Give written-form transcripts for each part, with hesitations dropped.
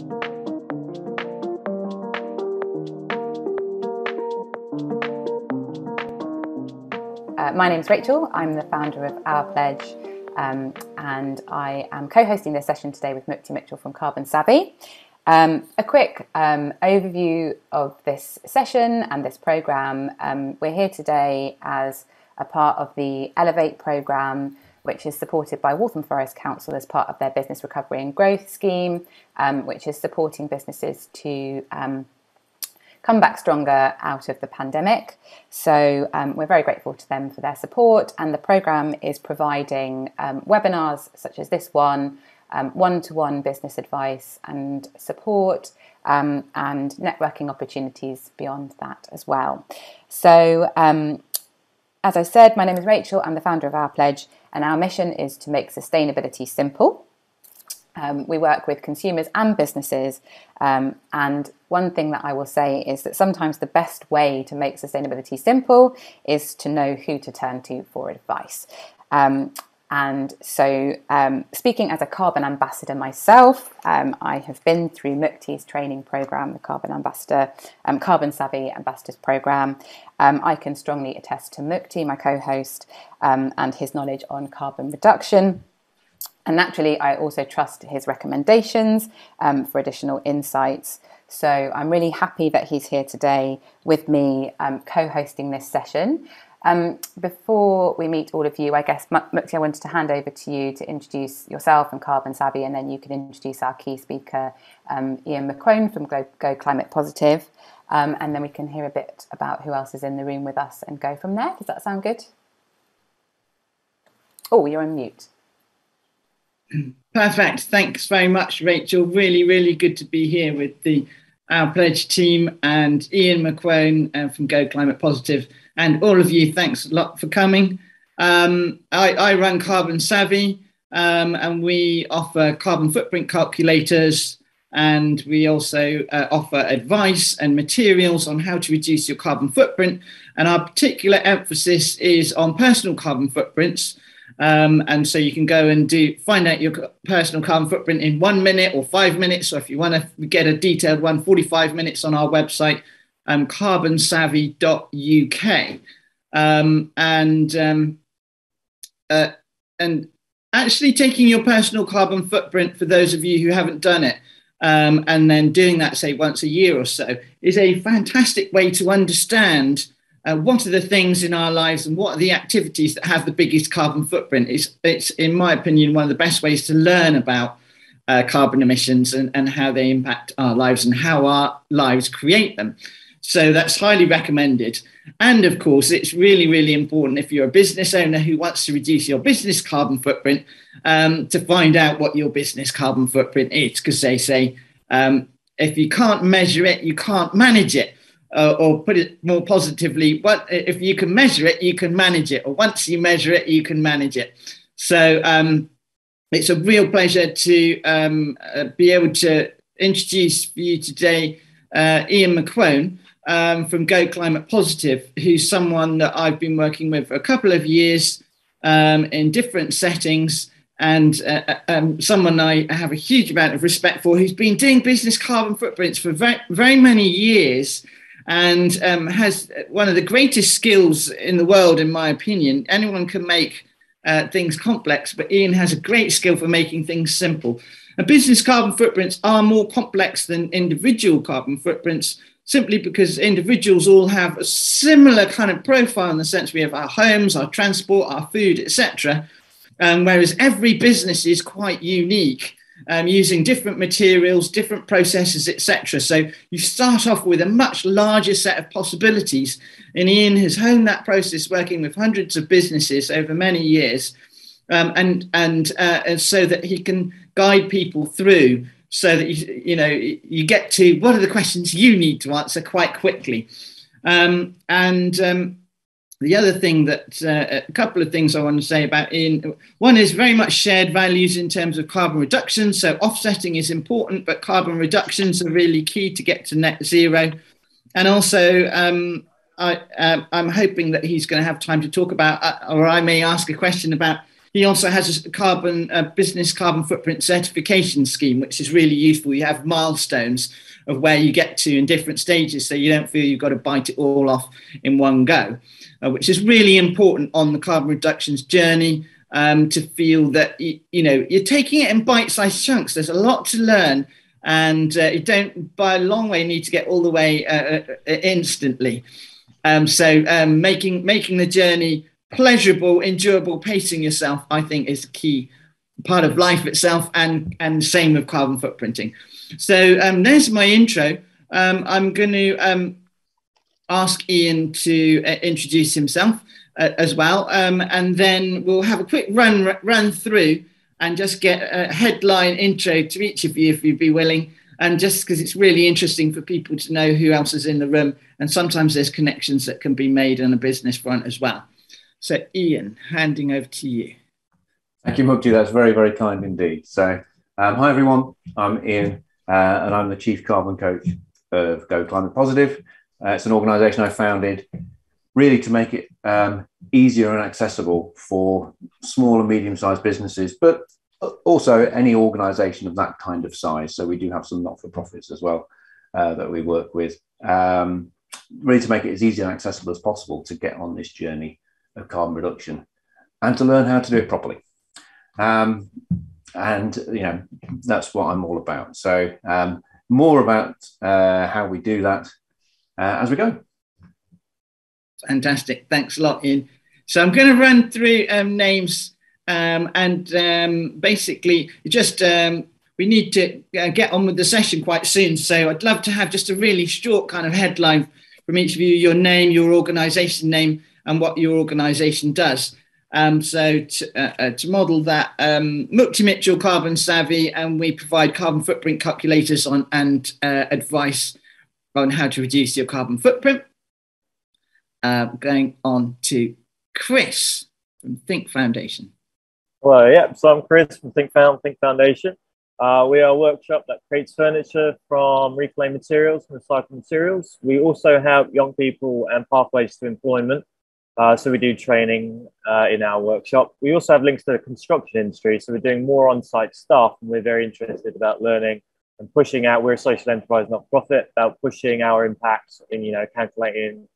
My name is Rachel. I'm the founder of Our Pledge, and I am co-hosting this session today with Mukti Mitchell from Carbon Savvy. A quick overview of this session and this programme. We're here today as a part of the Elevate programme, which is supported by Waltham Forest Council as part of their Business Recovery and Growth scheme, which is supporting businesses to come back stronger out of the pandemic. So we're very grateful to them for their support, and the programme is providing webinars such as this one, one-to-one business advice and support, and networking opportunities beyond that as well. So as I said, my name is Rachel. I'm the founder of Our Pledge, and our mission is to make sustainability simple. We work with consumers and businesses, and one thing that I will say is that sometimes the best way to make sustainability simple is to know who to turn to for advice. And so speaking as a carbon ambassador myself, I have been through Mukti's training programme, the Carbon Savvy Ambassadors programme. I can strongly attest to Mukti, my co-host, and his knowledge on carbon reduction. And naturally, I also trust his recommendations for additional insights. So I'm really happy that he's here today with me co-hosting this session. Before we meet all of you, I guess, Mukti, I wanted to hand over to you to introduce yourself and Carbon Savvy, and then you can introduce our key speaker, Eoin McQuone from Go Climate Positive. And then we can hear a bit about who else is in the room with us and go from there. Does that sound good? Oh, you're on mute. Perfect. Thanks very much, Rachel. Really, really good to be here with the Our Pledge team and Eoin McQuone from Go Climate Positive. And all of you, thanks a lot for coming. I run Carbon Savvy, and we offer carbon footprint calculators, and we also offer advice and materials on how to reduce your carbon footprint. And our particular emphasis is on personal carbon footprints. And so you can go and find out your personal carbon footprint in 1 minute or 5 minutes. Or if you want to get a detailed one, 45 minutes on our website, carbonsavvy.uk. And actually taking your personal carbon footprint, for those of you who haven't done it, and then doing that, say, once a year or so, is a fantastic way to understand what are the things in our lives and what are the activities that have the biggest carbon footprint. It's, in my opinion, one of the best ways to learn about carbon emissions and how they impact our lives and how our lives create them. So that's highly recommended. And of course, it's really, really important if you're a business owner who wants to reduce your business carbon footprint, to find out what your business carbon footprint is, because they say if you can't measure it, you can't manage it. Or put it more positively, if you can measure it, you can manage it. Or once you measure it, you can manage it. So it's a real pleasure to be able to introduce for you today Eoin McQuone from Go Climate Positive, who's someone that I've been working with for a couple of years in different settings, and someone I have a huge amount of respect for, who's been doing business carbon footprints for very, very many years, and has one of the greatest skills in the world, in my opinion. Anyone can make things complex, but Eoin has a great skill for making things simple. And business carbon footprints are more complex than individual carbon footprints, simply because individuals all have a similar kind of profile, in the sense we have our homes, our transport, our food, etc. Whereas every business is quite unique, using different materials, different processes, etc. So you start off with a much larger set of possibilities. And Eoin has honed that process, working with hundreds of businesses over many years, and so that he can guide people through, so that you get to what are the questions you need to answer quite quickly. The other thing that, a couple of things I want to say about Eoin. One is very much shared values in terms of carbon reduction. So offsetting is important, but carbon reductions are really key to get to net zero. And also, I'm hoping that he's going to have time to talk about, or I may ask a question about He also has a business carbon footprint certification scheme, which is really useful. You have milestones of where you get to in different stages, so you don't feel you've got to bite it all off in one go, which is really important on the carbon reductions journey, to feel that you're taking it in bite-sized chunks. There's a lot to learn, and you don't by a long way need to get all the way instantly. So making the journey pleasurable, endurable, pacing yourself, I think, is a key part of life itself, and same with carbon footprinting. So there's my intro. I'm going to ask Eoin to introduce himself as well, and then we'll have a quick run through and just get a headline intro to each of you, if you'd be willing, and just because it's really interesting for people to know who else is in the room, and sometimes there's connections that can be made on a business front as well. So Eoin, handing over to you. Thank you, Mukti. That's very, very kind indeed. So hi everyone, I'm Eoin, and I'm the Chief Carbon Coach of Go Climate Positive. It's an organisation I founded really to make it easier and accessible for small and medium-sized businesses, but also any organisation of that kind of size. So we do have some not-for-profits as well that we work with, really to make it as easy and accessible as possible to get on this journey of carbon reduction and to learn how to do it properly. And that's what I'm all about. So more about how we do that as we go. Fantastic. Thanks a lot, Eoin. So I'm going to run through names, and basically just we need to get on with the session quite soon. So I'd love to have just a really short kind of headline from each of you, your name, your organisation name, and what your organisation does. So to model that, Mukti Mitchell, Carbon Savvy, and we provide carbon footprint calculators and advice on how to reduce your carbon footprint. Going on to Chris from Think Foundation. Hello, yeah, so I'm Chris from Think Foundation. We are a workshop that creates furniture from reclaimed materials and recycled materials. We also help young people and pathways to employment. So we do training in our workshop. We also have links to the construction industry. So we're doing more on-site stuff, and we're very interested about learning and pushing out. We're a social enterprise, not profit, about pushing our impacts in, calculating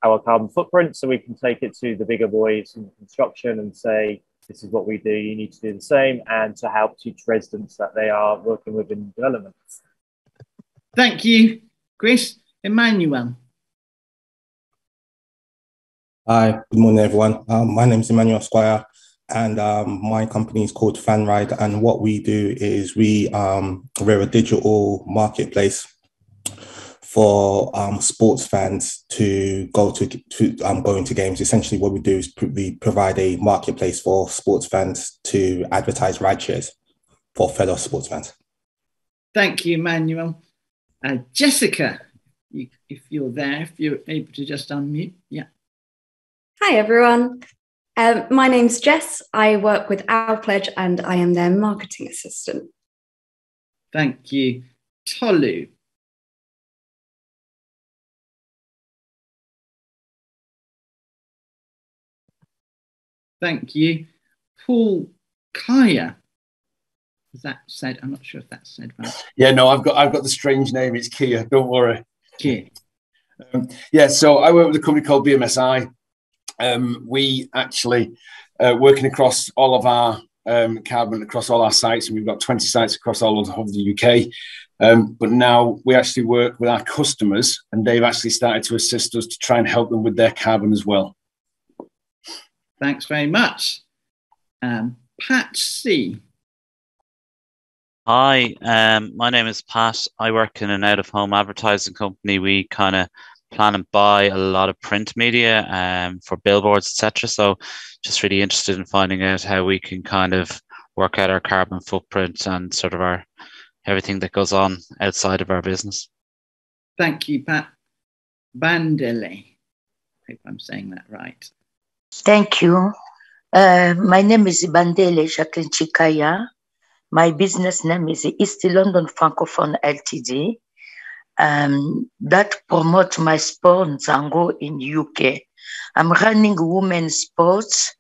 our carbon footprint, so we can take it to the bigger boys in construction and say, this is what we do, you need to do the same, and to help teach residents that they are working within development. Thank you, Chris. Emmanuel. Hi, good morning, everyone. My name is Emmanuel Squire, and my company is called FanRide. And what we do is we're a digital marketplace for sports fans to go into games. Essentially, what we do is we provide a marketplace for sports fans to advertise ride shares for fellow sports fans. Thank you, Emmanuel. Jessica, if you're there, if you're able to just unmute, yeah. Hi, everyone. My name's Jess. I work with Our Pledge and I am their marketing assistant. Thank you. Tolu. Thank you. Paul Kaya. Is that said? I'm not sure if that's said right. Yeah, no, I've got the strange name. It's Kia. Don't worry. Kia. Yeah, so I work with a company called BMSI. We actually working across all of our carbon across all our sites, and we've got 20 sites across all of the UK. But now we actually work with our customers, and they've actually started to assist us to try and help them with their carbon as well. Thanks very much. Pat C. Hi, my name is Pat. I work in an out-of-home advertising company. We kind of plan and buy a lot of print media for billboards, etc. So just really interested in finding out how we can kind of work out our carbon footprint and sort of everything that goes on outside of our business. Thank you, Pat. Bandele. I hope I'm saying that right. Thank you. My name is Bandele Jacqueline Chikaya. My business name is East London Francophone Ltd. That promotes my sport Nzango in UK. I'm running women's sports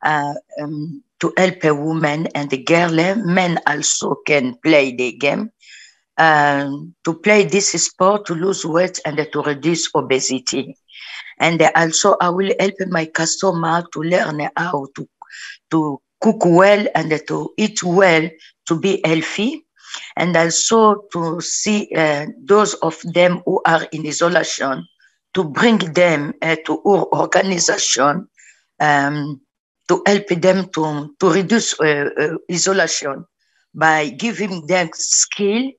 to help a woman and a girl. Men also can play the game. To play this sport, to lose weight and to reduce obesity. And also I will help my customer to learn how to cook well and to eat well, to be healthy. And also to see those of them who are in isolation, to bring them to our organization, to help them to reduce isolation by giving them skill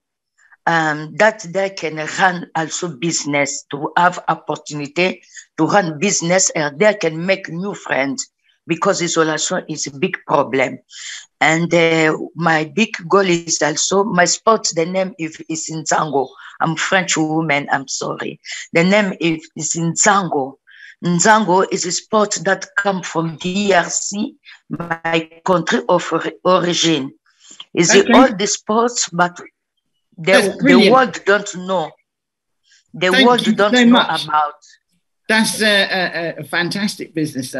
that they can run also business, to have opportunity to run business, and they can make new friends, because isolation is a big problem. And my big goal is also, my sport, the name is Nzango. I'm French woman, I'm sorry. The name is Nzango. Nzango is a sport that comes from DRC, my country of origin. It's Okay. all the sports, but the world don't know. The world don't know about. That's a fantastic business.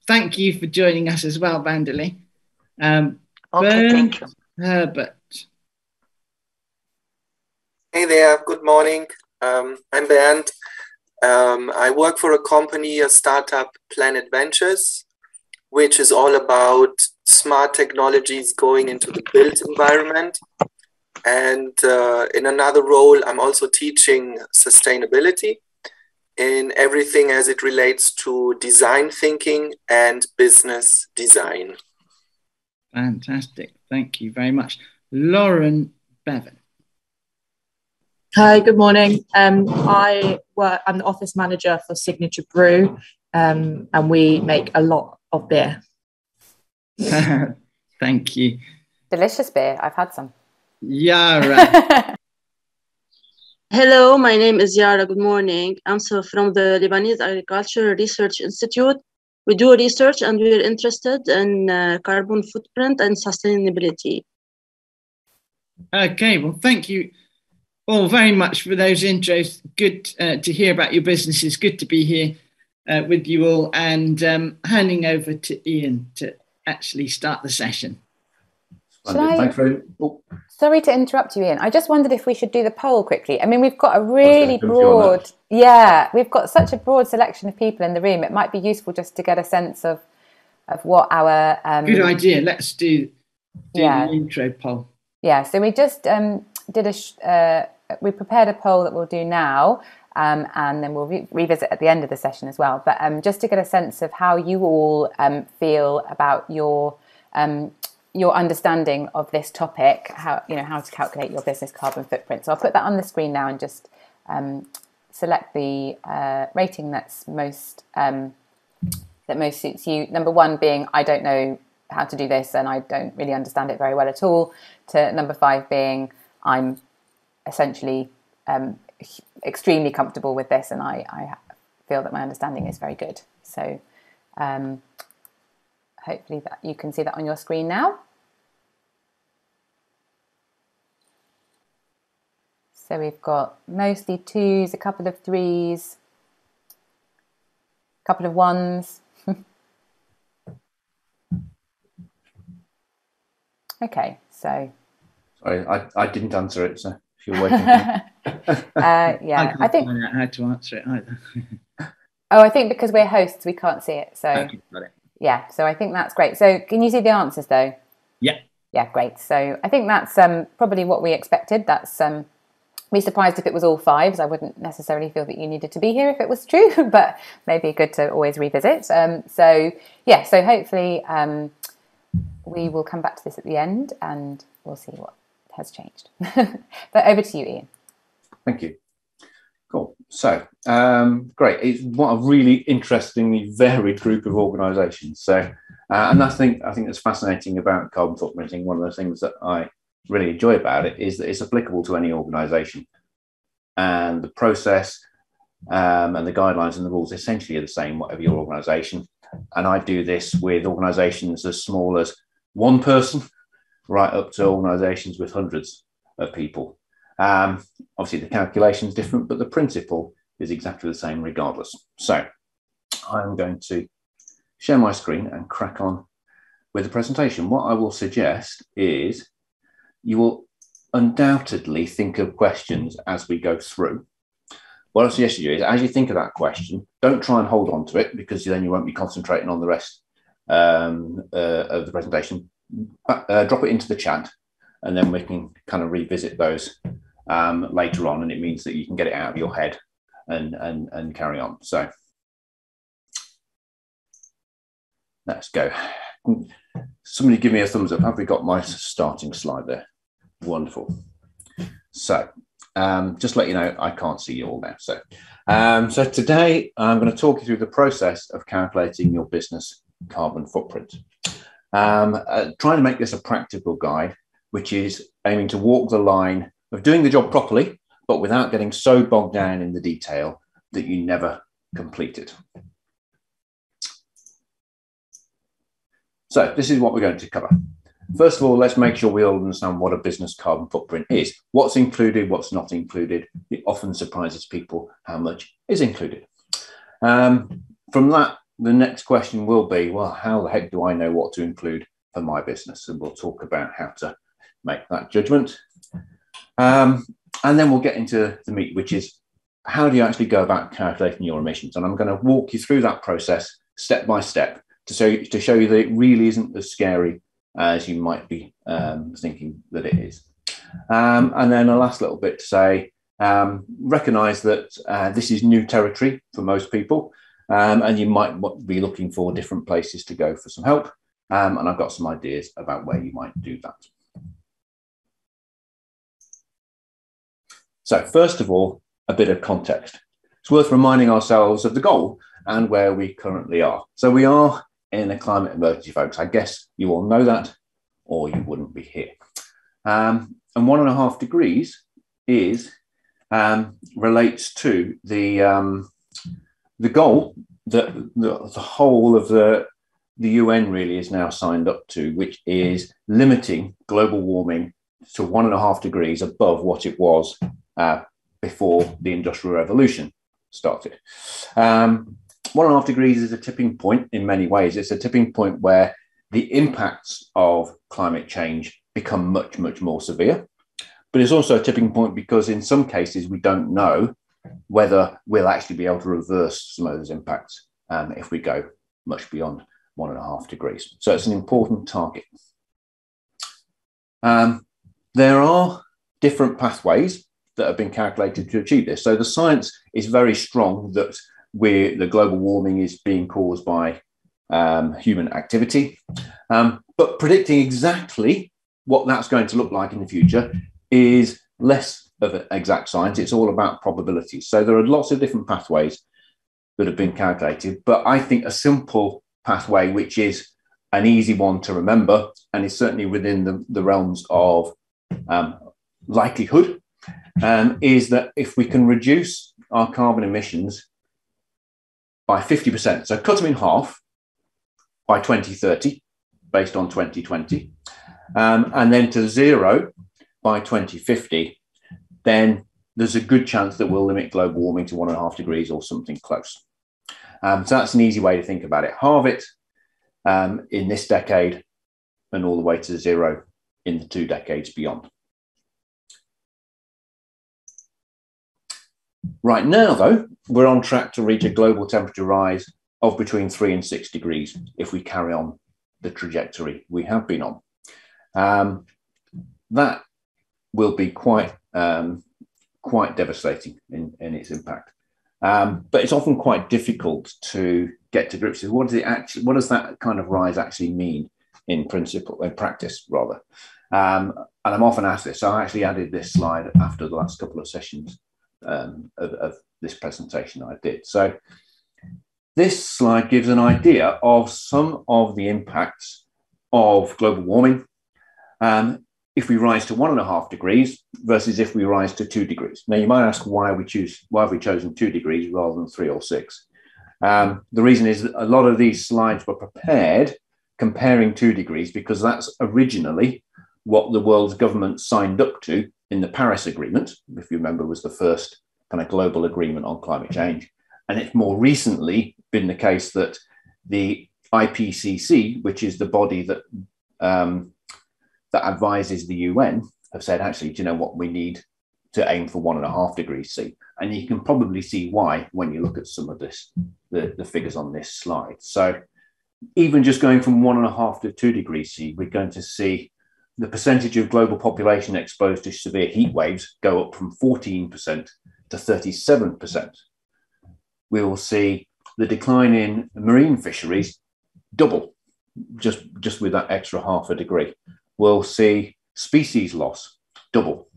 Thank you for joining us as well, Bandeli. Okay, thank you. Herbert. Hey there, good morning. I'm Bernd. I work for a company, a startup, Planet Ventures, which is all about smart technologies going into the built environment. And in another role, I'm also teaching sustainability in everything as it relates to design thinking and business design. Fantastic. Thank you very much. Lauren Bevan. Hi, good morning. I'm the office manager for Signature Brew, and we make a lot of beer. Thank you. Delicious beer. I've had some. Yara. Hello, my name is Yara. Good morning. I'm from the Lebanese Agriculture Research Institute. We do research and we're interested in carbon footprint and sustainability. Okay, well, thank you all very much for those intros. Good to hear about your businesses. Good to be here with you all, and handing over to Eoin to actually start the session. Thanks very much. Sorry to interrupt you, Eoin. I just wondered if we should do the poll quickly. I mean, we've got a really broad, we've got such a broad selection of people in the room. It might be useful just to get a sense of what our... Good idea. Let's do the intro poll. Yeah, so we just we prepared a poll that we'll do now, and then we'll revisit at the end of the session as well. But just to get a sense of how you all feel about your understanding of this topic, how to calculate your business carbon footprint. So I'll put that on the screen now and just select the rating that's most suits you. Number 1 being I don't know how to do this and I don't really understand it very well at all, to number 5 being I'm essentially extremely comfortable with this and I feel that my understanding is very good. So hopefully that you can see that on your screen now. So we've got mostly 2s, a couple of 3s, a couple of 1s. Okay, so. Sorry, I didn't answer it, so if you're waiting. I think find out how to answer it either. Oh, I think because we're hosts, we can't see it. So okay, got it. Yeah, so I think that's great. So can you see the answers though? Yeah. Yeah, great. So I think that's probably what we expected. That's be surprised if it was all 5s. I wouldn't necessarily feel that you needed to be here if it was true, but maybe good to always revisit. So hopefully we will come back to this at the end and we'll see what has changed. But over to you, Eoin. Thank you. Cool. So, great. It's what a really interestingly varied group of organisations. So, and I think that's fascinating about carbon footprinting. One of the things that I really enjoy about it is that it's applicable to any organisation, and the process and the guidelines and the rules essentially are the same, whatever your organisation. And I do this with organisations as small as 1 person, right up to organisations with hundreds of people. Obviously the calculation is different, but the principle is exactly the same regardless. So I'm going to share my screen and crack on with the presentation. What I will suggest is you will undoubtedly think of questions as we go through. What I suggest you do is, as you think of that question, don't try and hold on to it, because then you won't be concentrating on the rest of the presentation. Drop it into the chat, and then we can kind of revisit those later on, and it means that you can get it out of your head and carry on. So let's go. Somebody give me a thumbs up. Have we got my starting slide there? Wonderful. So just to let you know, I can't see you all now. So, so today I'm going to talk you through the process of calculating your business carbon footprint. Trying to make this a practical guide, which is aiming to walk the line of doing the job properly, but without getting so bogged down in the detail that you never complete it. So this is what we're going to cover. First of all, let's make sure we all understand what a business carbon footprint is. What's included, what's not included. It often surprises people how much is included. From that, the next question will be, well, how the heck do I know what to include for my business? And we'll talk about how to make that judgment. And then we'll get into the meat, which is how do you actually go about calculating your emissions? And I'm going to walk you through that process step by step to show you that it really isn't as scary as you might be thinking that it is. And then a last little bit to say, recognize that this is new territory for most people, and you might be looking for different places to go for some help. And I've got some ideas about where you might do that. So first of all, a bit of context. It's worth reminding ourselves of the goal and where we currently are. So we are in a climate emergency, folks. I guess you all know that, or you wouldn't be here. And 1.5 degrees is relates to the goal that the whole of the UN really is now signed up to, which is limiting global warming to 1.5 degrees above what it was before the Industrial Revolution started. 1.5 degrees is a tipping point in many ways. It's a tipping point where the impacts of climate change become much, much more severe. But it's also a tipping point because in some cases we don't know whether we'll actually be able to reverse some of those impacts if we go much beyond 1.5 degrees. So it's an important target. There are different pathways that have been calculated to achieve this. So the science is very strong that the global warming is being caused by human activity. But predicting exactly what that's going to look like in the future is less of an exact science. It's all about probabilities. So there are lots of different pathways that have been calculated, but I think a simple pathway, which is an easy one to remember, and is certainly within the realms of likelihood, is that if we can reduce our carbon emissions by 50%, so cut them in half by 2030, based on 2020, and then to zero by 2050, then there's a good chance that we'll limit global warming to 1.5 degrees or something close. So that's an easy way to think about it. Halve it in this decade and all the way to zero in the 2 decades beyond. Right now, though, we're on track to reach a global temperature rise of between 3 and 6 degrees if we carry on the trajectory we have been on. That will be quite devastating in its impact. But it's often quite difficult to get to grips with what does that kind of rise actually mean in practice rather. And I'm often asked this. So I actually added this slide after the last couple of sessions of this presentation I did. So this slide gives an idea of some of the impacts of global warming if we rise to 1.5 degrees versus if we rise to 2 degrees. Now you might ask why have we chosen 2 degrees rather than 3 or 6? The reason is that a lot of these slides were prepared comparing 2 degrees because that's originally what the world's government signed up to in the Paris Agreement, if you remember, was the first kind of global agreement on climate change. And it's more recently been the case that the IPCC, which is the body that that advises the UN, have said, actually, do you know what, we need to aim for 1.5 degrees C. And you can probably see why when you look at some of this, the figures on this slide. So even just going from 1.5 to 2 degrees C, we're going to see the percentage of global population exposed to severe heat waves go up from 14% to 37%. We will see the decline in marine fisheries double just with that extra 0.5 degree. We'll see species loss double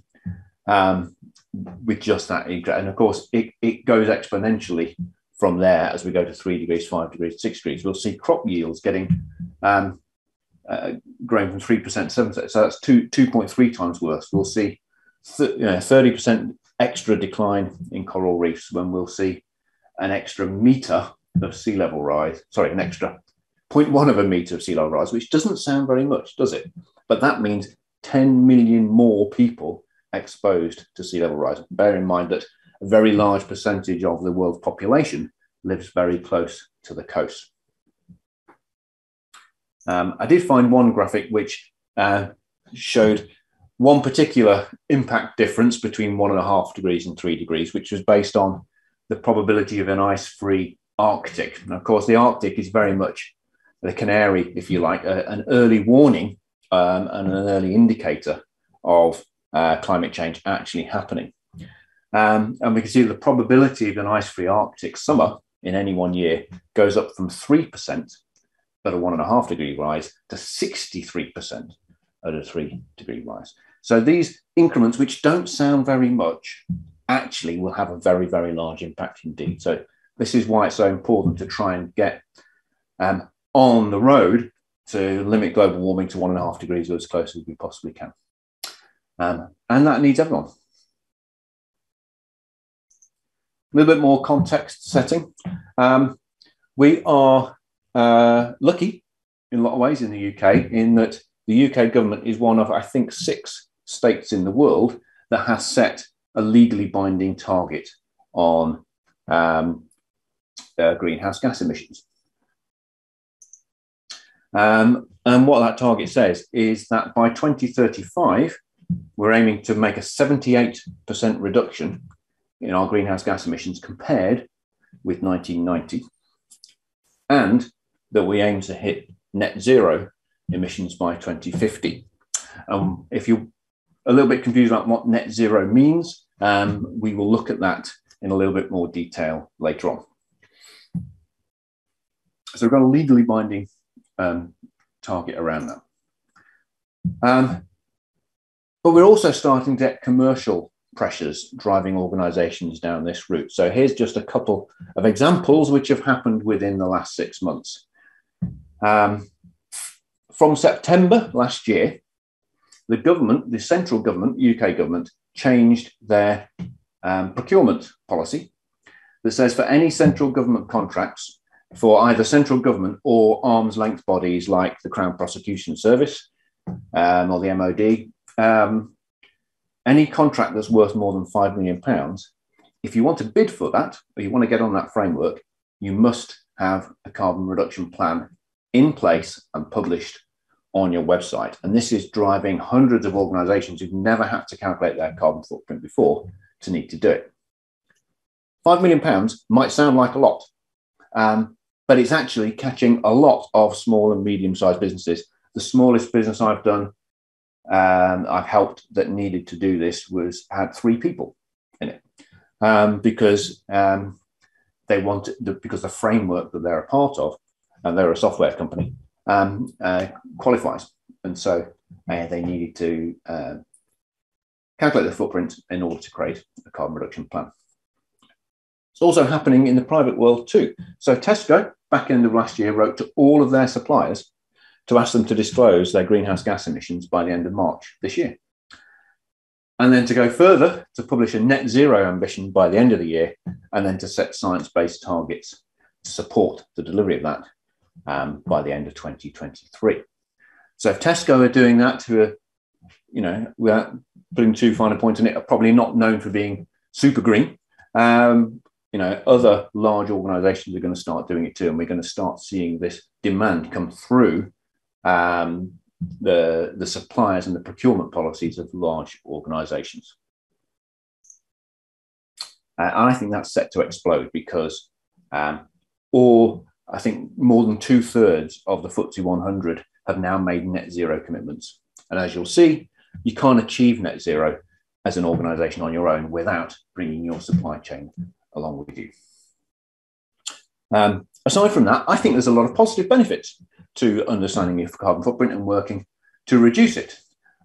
with just that. And of course, it goes exponentially from there as we go to 3 degrees, 5 degrees, 6 degrees. We'll see crop yields getting growing from 3% to 7%. So that's 2.3 times worse. We'll see 30% extra decline in coral reefs when we'll see an extra metre of sea level rise. Sorry, an extra 0.1 of a metre of sea level rise, which doesn't sound very much, does it? But that means 10 million more people exposed to sea level rise. Bear in mind that a very large percentage of the world's population lives very close to the coast. I did find one graphic which showed one particular impact difference between 1.5 degrees and 3 degrees, which was based on the probability of an ice-free Arctic. And of course, the Arctic is very much the canary, if you like, an early warning and an early indicator of climate change actually happening. And we can see the probability of an ice-free Arctic summer in any one year goes up from 3% at a 1.5 degree rise to 63% at a 3 degree rise. So these increments, which don't sound very much, actually will have a very, very large impact indeed. So this is why it's so important to try and get on the road to limit global warming to 1.5 degrees as close as we possibly can. And that needs everyone. A little bit more context setting. We are lucky in a lot of ways in the UK in that the UK government is one of, I think, 6 states in the world that has set a legally binding target on greenhouse gas emissions. And what that target says is that by 2035, we're aiming to make a 78% reduction in our greenhouse gas emissions compared with 1990, and that we aim to hit net zero emissions by 2050. If you're a little bit confused about what net zero means, we will look at that in a little bit more detail later on. So we've got a legally binding target around that. But we're also starting to get commercial pressures driving organisations down this route. So here's just a couple of examples which have happened within the last 6 months. From September last year, the government, the central government, UK government, changed their procurement policy that says for any central government contracts for either central government or arm's length bodies like the Crown Prosecution Service or the MOD, any contract that's worth more than £5 million, if you want to bid for that, or you want to get on that framework, you must have a carbon reduction plan in place and published on your website. And this is driving hundreds of organisations who've never had to calculate their carbon footprint before to need to do it. £5 million might sound like a lot, but it's actually catching a lot of small and medium-sized businesses. The smallest business I've done, I've helped that needed to do this had 3 people in it because they wanted because the framework that they're a part of, and they're a software company, qualifies, and so they needed to calculate the footprint in order to create a carbon reduction plan. It's also happening in the private world too. So Tesco, back end of last year, wrote to all of their suppliers to ask them to disclose their greenhouse gas emissions by the end of March this year. And then to go further, to publish a net zero ambition by the end of the year, and then to set science-based targets to support the delivery of that by the end of 2023. So if Tesco are doing that, who are, without putting too fine a point on it, are probably not known for being super green, other large organizations are going to start doing it too, and we're going to start seeing this demand come through the suppliers and the procurement policies of large organizations. And I think that's set to explode because I think more than 2/3 of the FTSE 100 have now made net zero commitments. And as you'll see, you can't achieve net zero as an organization on your own without bringing your supply chain along with you. Aside from that, I think there's a lot of positive benefits to understanding your carbon footprint and working to reduce it.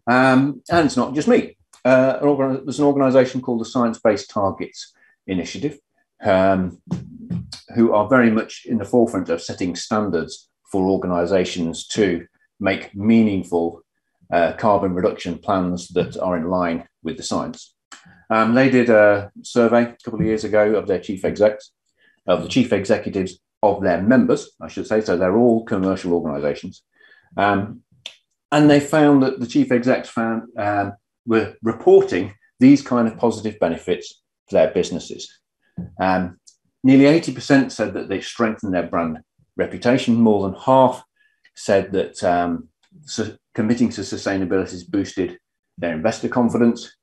And it's not just me. There's an organization called the Science Based Targets Initiative, who are very much in the forefront of setting standards for organizations to make meaningful carbon reduction plans that are in line with the science. They did a survey a couple of years ago of their chief executives of their members, I should say, so they're all commercial organizations. And they found that the chief execs were reporting these kind of positive benefits to their businesses. Nearly 80% said that they strengthened their brand reputation. More than half said that committing to sustainability has boosted their investor confidence.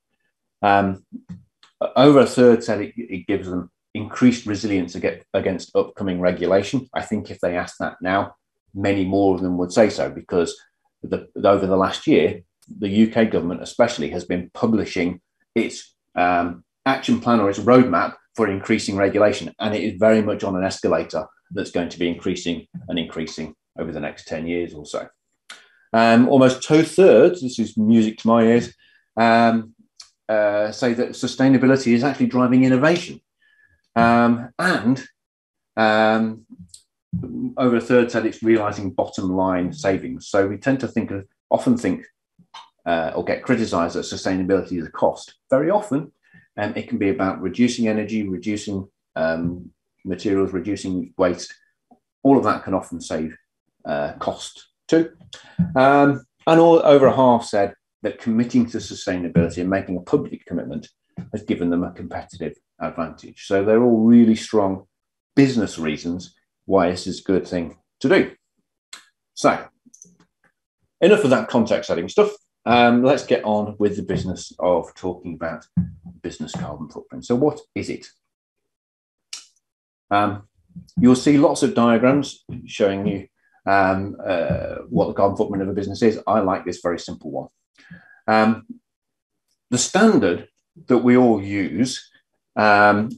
Over a third said it gives them increased resilience against upcoming regulation. I think if they asked that now, many more of them would say so, because over the last year, the UK government especially has been publishing its action plan or its roadmap for increasing regulation. And it is very much on an escalator that's going to be increasing and increasing over the next 10 years or so. Almost 2/3, this is music to my ears, say that sustainability is actually driving innovation. And over a third said it's realizing bottom line savings. So we tend to often think or get criticized that sustainability is a cost. Very often, it can be about reducing energy, reducing materials, reducing waste. All of that can often save cost too. And over a half said that committing to sustainability and making a public commitment has given them a competitive advantage. So they're all really strong business reasons why this is a good thing to do. So enough of that context setting stuff. Let's get on with the business of talking about business carbon footprint. So what is it? You'll see lots of diagrams showing you what the carbon footprint of a business is. I like this very simple one. The standard that we all use,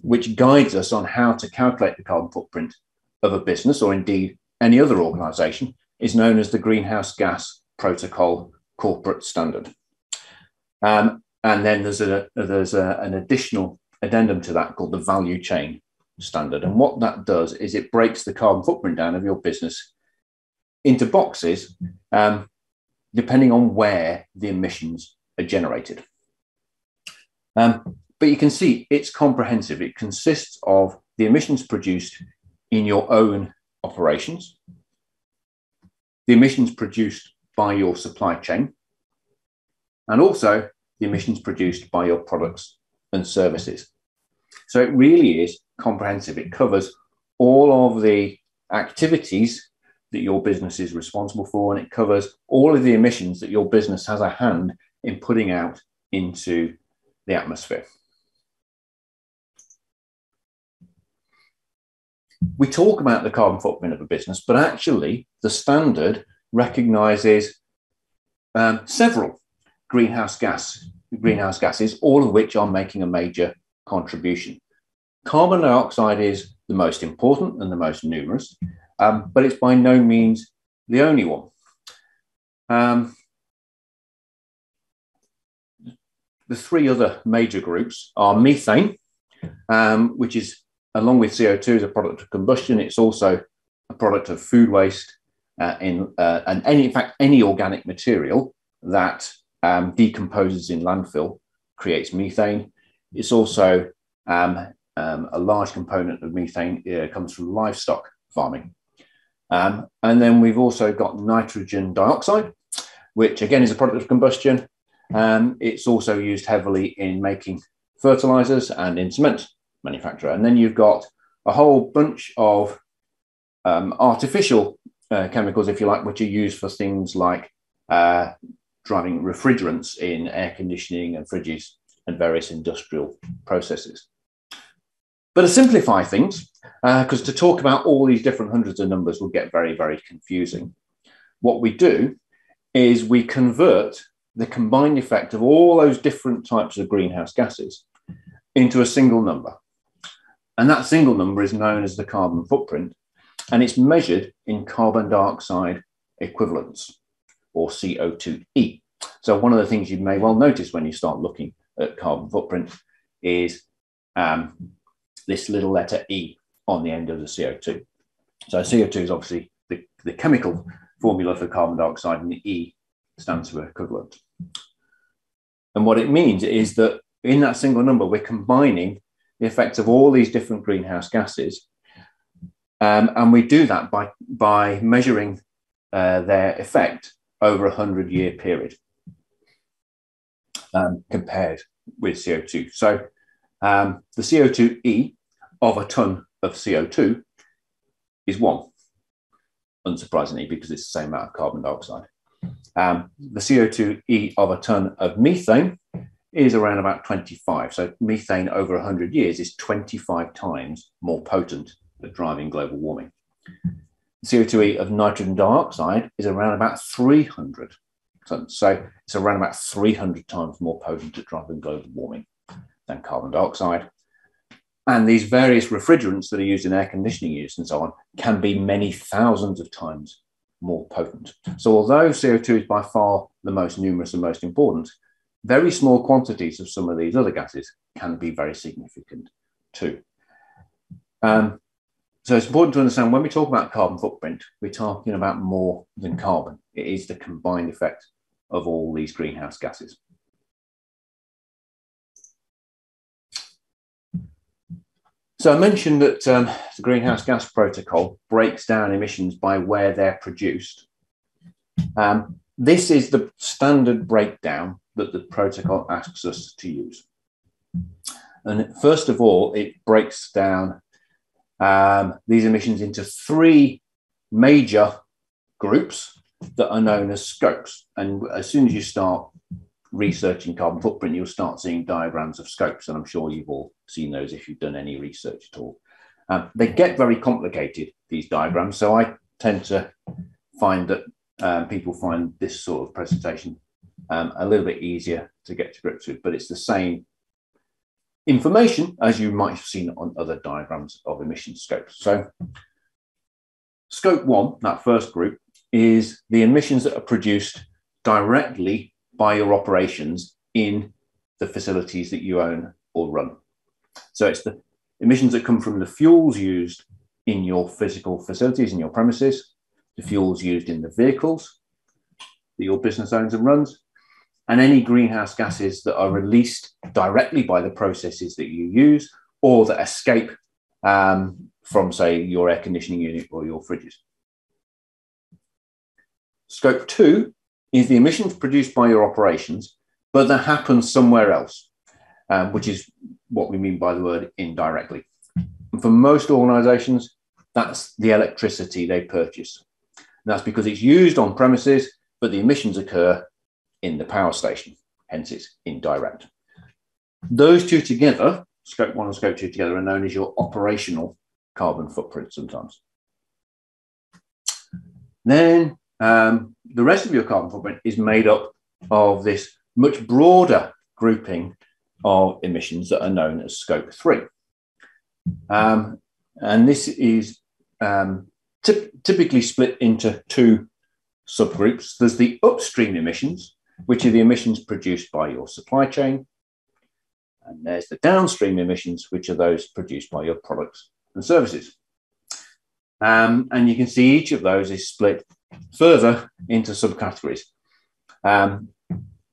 which guides us on how to calculate the carbon footprint of a business or indeed any other organization, is known as the Greenhouse Gas Protocol Corporate Standard. And then there's an additional addendum to that called the Value Chain Standard. And what that does is it breaks the carbon footprint down of your business into boxes, depending on where the emissions are generated. But you can see it's comprehensive. It consists of the emissions produced in your own operations, the emissions produced by your supply chain, and also the emissions produced by your products and services. So it really is comprehensive. It covers all of the activities that your business is responsible for, and it covers all of the emissions that your business has a hand in putting out into the atmosphere. We talk about the carbon footprint of a business, but actually the standard recognizes several greenhouse gases, all of which are making a major contribution. Carbon dioxide is the most important and the most numerous, but it's by no means the only one. The three other major groups are methane, which is, along with CO2, is a product of combustion. It's also a product of food waste and in fact, any organic material that decomposes in landfill creates methane. It's also a large component of methane comes from livestock farming. And then we've also got nitrogen dioxide, which again is a product of combustion. It's also used heavily in making fertilizers and in cement. manufacturer. And then you've got a whole bunch of artificial chemicals, if you like, which are used for things like driving refrigerants in air conditioning and fridges and various industrial processes. But to simplify things, because to talk about all these different hundreds of numbers will get very, very confusing, what we do is we convert the combined effect of all those different types of greenhouse gases into a single number. And that single number is known as the carbon footprint, and it's measured in carbon dioxide equivalents, or CO2e. So one of the things you may well notice when you start looking at carbon footprint is this little letter E on the end of the CO2. So CO2 is obviously the chemical formula for carbon dioxide, and the E stands for equivalent. And what it means is that in that single number, we're combining the effects of all these different greenhouse gases. And we do that by measuring their effect over a 100-year period compared with CO2. So the CO2e of a ton of CO2 is 1, unsurprisingly, because it's the same amount of carbon dioxide. The CO2e of a ton of methane is around about 25. So methane over 100 years is 25 times more potent at driving global warming. CO2e of nitrogen dioxide is around about 300 tons. So it's around about 300 times more potent at driving global warming than carbon dioxide. And these various refrigerants that are used in air conditioning use and so on can be many thousands of times more potent. So although CO2 is by far the most numerous and most important, very small quantities of some of these other gases can be very significant too. So it's important to understand when we talk about carbon footprint, we're talking about more than carbon. It is the combined effect of all these greenhouse gases. So I mentioned that the greenhouse gas protocol breaks down emissions by where they're produced. This is the standard breakdown that the protocol asks us to use. And first of all, it breaks down these emissions into 3 major groups that are known as scopes. And as soon as you start researching carbon footprint, you'll start seeing diagrams of scopes. And I'm sure you've all seen those if you've done any research at all. They get very complicated, these diagrams. So I tend to find that people find this sort of presentation a little bit easier to get to grips with, but it's the same information as you might have seen on other diagrams of emission scopes. So scope 1, that first group, is the emissions that are produced directly by your operations in the facilities that you own or run. So it's the emissions that come from the fuels used in your physical facilities, in your premises, the fuels used in the vehicles that your business owns and runs, and any greenhouse gases that are released directly by the processes that you use or that escape from, say, your air conditioning unit or your fridges. Scope 2 is the emissions produced by your operations, but that happens somewhere else, which is what we mean by the word indirectly. And for most organizations, that's the electricity they purchase. And that's because it's used on premises, but the emissions occur in the power station, hence it's indirect. Those two together, scope 1 and scope 2 together, are known as your operational carbon footprint sometimes. Then the rest of your carbon footprint is made up of this much broader grouping of emissions that are known as scope 3. And this is typically split into 2 subgroups. There's the upstream emissions, which are the emissions produced by your supply chain. And there's the downstream emissions, which are those produced by your products and services. And you can see each of those is split further into subcategories. And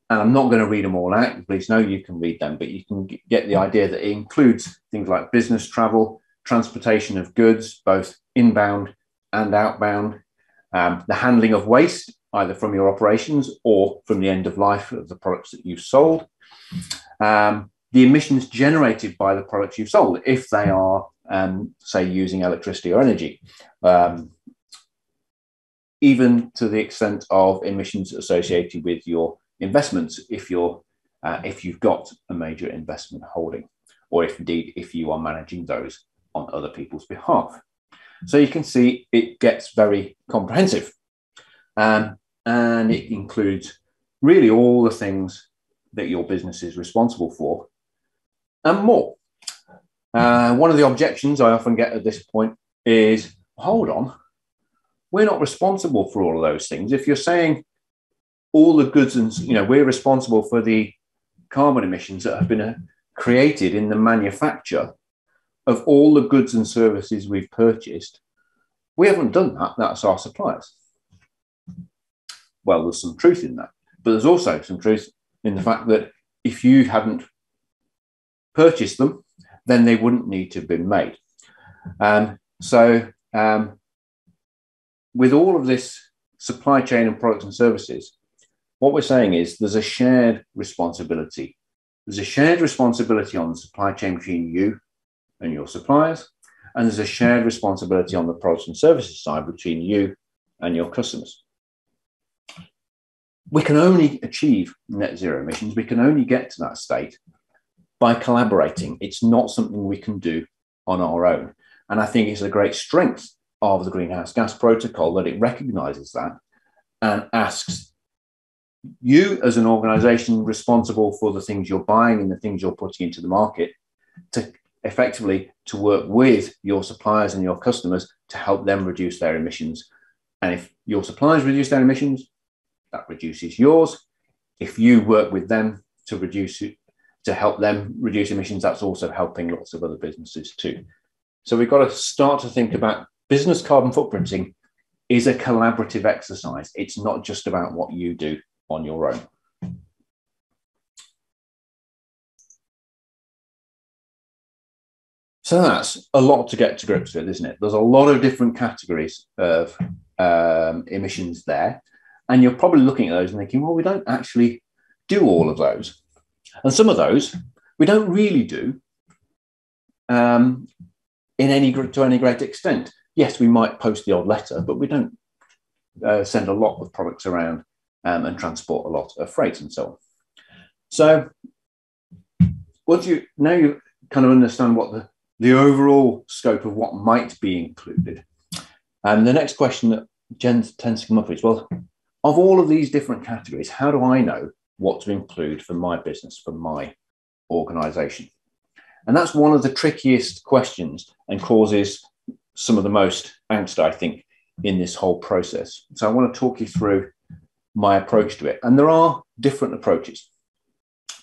I'm not going to read them all out. Please know you can read them, but you can get the idea that it includes things like business travel, transportation of goods, both inbound and outbound, the handling of waste, either from your operations or from the end of life of the products that you've sold, the emissions generated by the products you've sold, if they are, say, using electricity or energy, even to the extent of emissions associated with your investments, if you've got a major investment holding, or if you are managing those on other people's behalf. So you can see it gets very comprehensive, and it includes really all the things that your business is responsible for and more. One of the objections I often get at this point is, hold on, we're not responsible for all of those things. If you're saying all the goods and, we're responsible for the carbon emissions that have been created in the manufacture of all the goods and services we've purchased, we haven't done that. That's our suppliers. Well, there's some truth in that, but there's also some truth in the fact that if you hadn't purchased them, then they wouldn't need to have been made. With all of this supply chain and products and services, what we're saying is there's a shared responsibility. There's a shared responsibility on the supply chain between you and your suppliers, and there's a shared responsibility on the products and services side between you and your customers. We can only achieve net zero emissions, we can only get to that state by collaborating. It's not something we can do on our own. And I think it's a great strength of the Greenhouse Gas Protocol that it recognises that and asks you as an organisation responsible for the things you're buying and the things you're putting into the market to effectively to work with your suppliers and your customers to help them reduce their emissions. And if your suppliers reduce their emissions, that reduces yours. If you work with them to help them reduce emissions, that's also helping lots of other businesses too. So we've got to start to think about business carbon footprinting is a collaborative exercise. It's not just about what you do on your own. So that's a lot to get to grips with, isn't it? There's a lot of different categories of emissions there. And you're probably looking at those and thinking, well, we don't actually do all of those. And some of those we don't really do to any great extent. Yes, we might post the odd letter, but we don't send a lot of products around and transport a lot of freight and so on. So once you kind of understand what the overall scope of what might be included, and the next question that tends to come up is, well, of all of these different categories, how do I know what to include for my business, for my organisation? And that's one of the trickiest questions and causes some of the most angst, I think, in this whole process. So I want to talk you through my approach to it. And there are different approaches.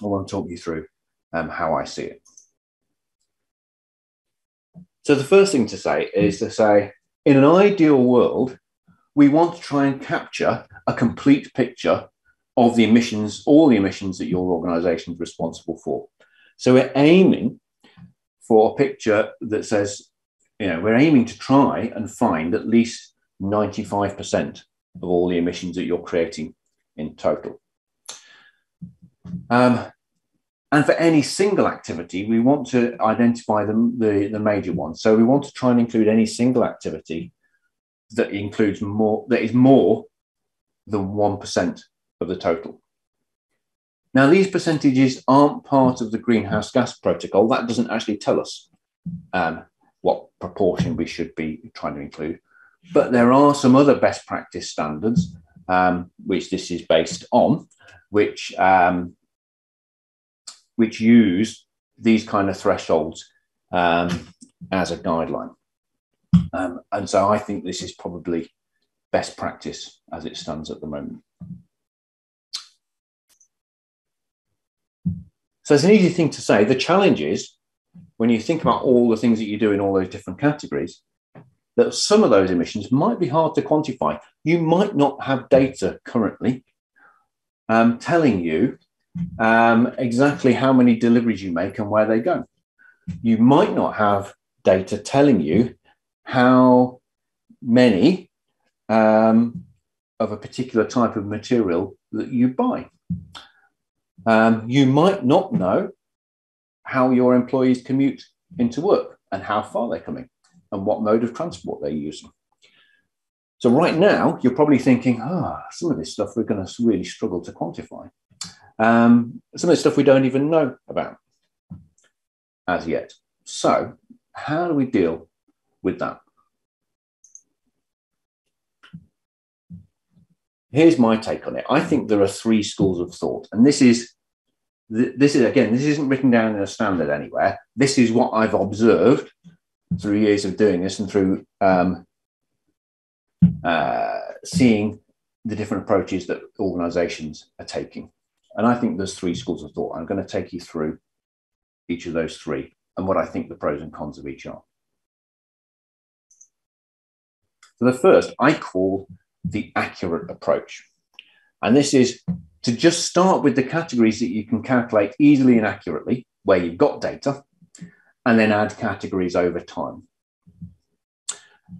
I want to talk you through how I see it. So the first thing to say is to say, in an ideal world, we want to try and capture a complete picture of the emissions, all the emissions that your organisation is responsible for. So we're aiming for a picture that says, we're aiming to try and find at least 95% of all the emissions that you're creating in total. And for any single activity, we want to identify the major ones. So we want to try and include any single activity that includes that is more than 1% of the total. Now, these percentages aren't part of the Greenhouse Gas Protocol. That doesn't actually tell us what proportion we should be trying to include. But there are some other best practice standards, which this is based on, which use these kind of thresholds as a guideline. And so I think this is probably best practice as it stands at the moment. So it's an easy thing to say. The challenge is, when you think about all the things that you do in all those different categories, that some of those emissions might be hard to quantify. You might not have data currently telling you exactly how many deliveries you make and where they go. You might not have data telling you how many of a particular type of material that you buy. You might not know how your employees commute into work and how far they're coming and what mode of transport they're using. So right now, you're probably thinking, some of this stuff we're going to really struggle to quantify. Some of the stuff we don't even know about as yet. So how do we deal with that? Here's my take on it. I think there are three schools of thought, and this isn't written down in a standard anywhere. This is what I've observed through years of doing this and through seeing the different approaches that organizations are taking. And I think there's three schools of thought. I'm going to take you through each of those three and what I think the pros and cons of each are. So the first I call the accurate approach. And this is to just start with the categories that you can calculate easily and accurately, where you've got data, and then add categories over time.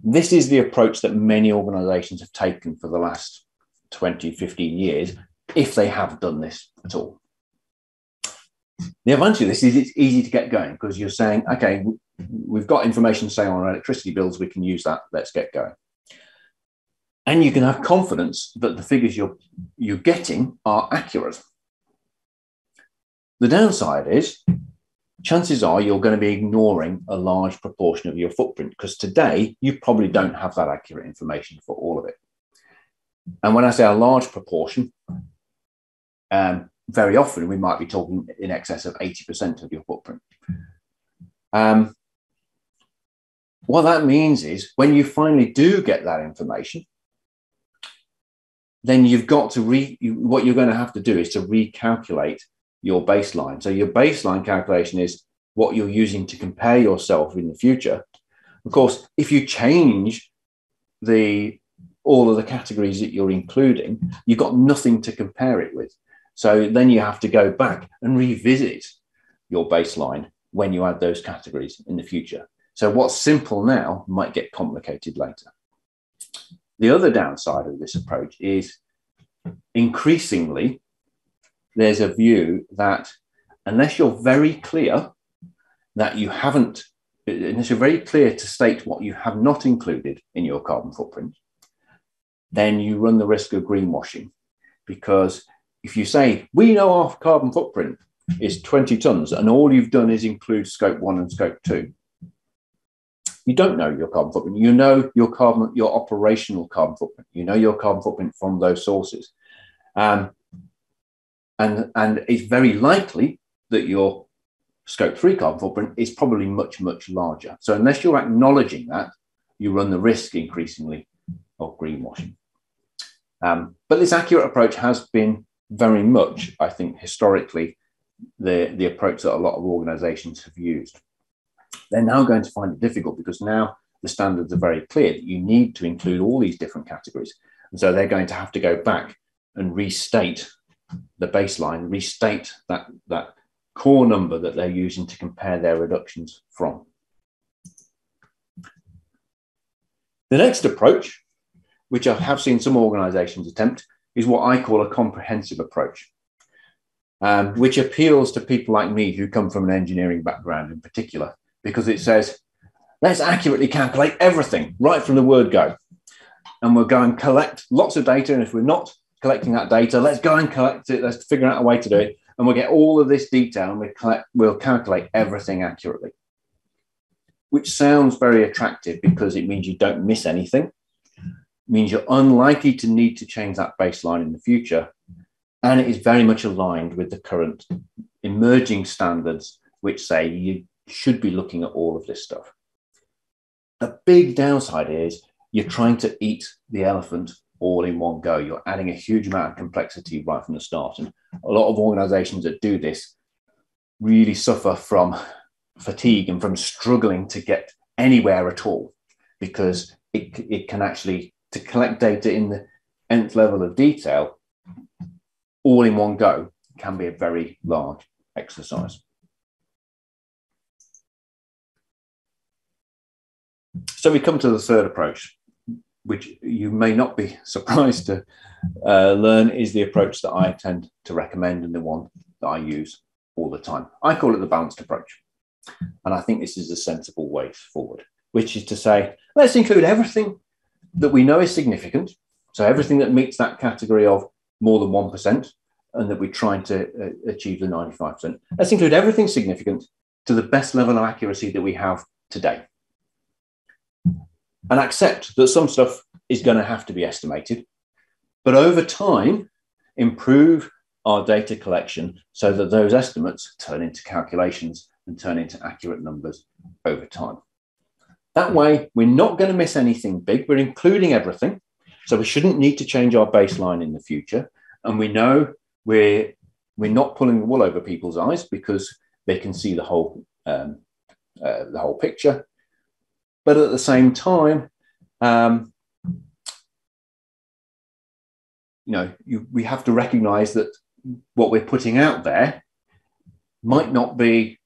This is the approach that many organizations have taken for the last 20, 15 years, if they have done this at all. The advantage of this is it's easy to get going because you're saying, okay, we've got information, say, on our electricity bills, we can use that, let's get going. And you can have confidence that the figures you're getting are accurate. The downside is, chances are you're going to be ignoring a large proportion of your footprint because today you probably don't have that accurate information for all of it. And when I say a large proportion, very often we might be talking in excess of 80% of your footprint. What that means is when you finally do get that information, then you've got to what you're going to have to do is to recalculate your baseline. So your baseline calculation is what you're using to compare yourself in the future. Of course, if you change all of the categories that you're including, you've got nothing to compare it with. So then you have to go back and revisit your baseline when you add those categories in the future. So what's simple now might get complicated later. The other downside of this approach is increasingly there's a view that unless you're very clear that unless you're very clear to state what you have not included in your carbon footprint, then you run the risk of greenwashing. Because if you say, we know our carbon footprint is 20 tons and all you've done is include scope 1 and scope 2, you don't know your carbon footprint. You know your operational carbon footprint. You know your carbon footprint from those sources. And it's very likely that your scope 3 carbon footprint is probably much, much larger. So unless you're acknowledging that, you run the risk increasingly of greenwashing. But this accurate approach has been very much, I think, historically, the approach that a lot of organizations have used. They're now going to find it difficult because now the standards are very clear that you need to include all these different categories. And so they're going to have to go back and restate the baseline, restate that core number that they're using to compare their reductions from. The next approach, which I have seen some organizations attempt, is what I call a comprehensive approach, which appeals to people like me who come from an engineering background in particular, because it says, let's accurately calculate everything right from the word go. And we'll go and collect lots of data. And if we're not collecting that data, let's go and collect it. Let's figure out a way to do it. And we'll get all of this detail and we'll calculate everything accurately, which sounds very attractive because it means you don't miss anything. It means you're unlikely to need to change that baseline in the future. And it is very much aligned with the current emerging standards, which say you should be looking at all of this stuff. The big downside is you're trying to eat the elephant all in one go. You're adding a huge amount of complexity right from the start. And a lot of organizations that do this really suffer from fatigue and from struggling to get anywhere at all, because it can actually, to collect data in the nth level of detail all in one go can be a very large exercise. So we come to the third approach, which you may not be surprised to learn is the approach that I tend to recommend and the one that I use all the time. I call it the balanced approach. And I think this is a sensible way forward, which is to say, let's include everything that we know is significant. So everything that meets that category of more than 1%, and that we're trying to achieve the 95%. Let's include everything significant to the best level of accuracy that we have today. And accept that some stuff is going to have to be estimated, but over time, improve our data collection so that those estimates turn into calculations and turn into accurate numbers over time. That way, we're not going to miss anything big. We're including everything. So we shouldn't need to change our baseline in the future. And we know we're not pulling the wool over people's eyes because they can see the whole picture. But at the same time, we have to recognize that what we're putting out there might not be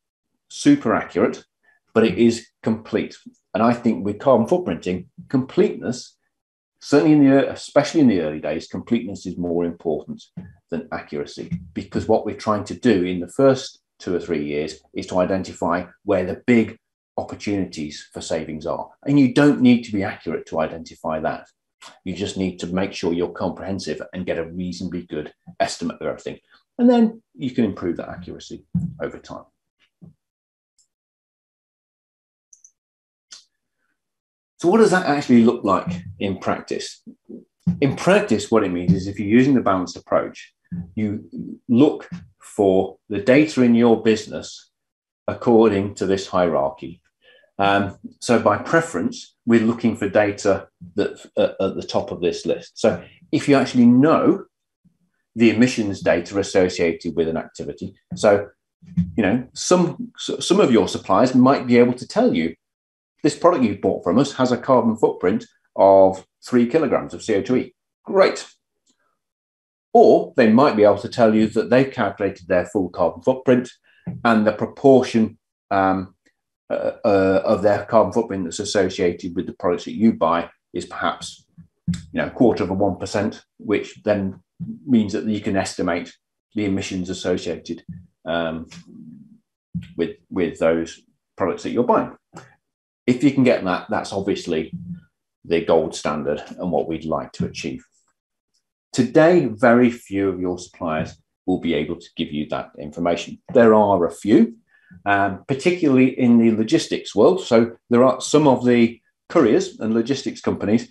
super accurate, but it is complete. And I think with carbon footprinting, completeness, certainly especially in the early days, completeness is more important than accuracy, because what we're trying to do in the first 2 or 3 years is to identify where the big opportunities for savings are. And you don't need to be accurate to identify that. You just need to make sure you're comprehensive and get a reasonably good estimate of everything. And then you can improve that accuracy over time. So what does that actually look like in practice? In practice, what it means is if you're using the balanced approach, you look for the data in your business according to this hierarchy. So by preference, we're looking for data that's at the top of this list. So if you actually know the emissions data associated with an activity, so some of your suppliers might be able to tell you this product you bought from us has a carbon footprint of 3 kilograms of CO2e. Great. Or they might be able to tell you that they've calculated their full carbon footprint and the proportion of their carbon footprint that's associated with the products that you buy is perhaps 0.25%, which then means that you can estimate the emissions associated with those products that you're buying. If you can get that, that's obviously the gold standard and what we'd like to achieve. Today, very few of your suppliers will be able to give you that information. There are a few, particularly in the logistics world. So there are some of the couriers and logistics companies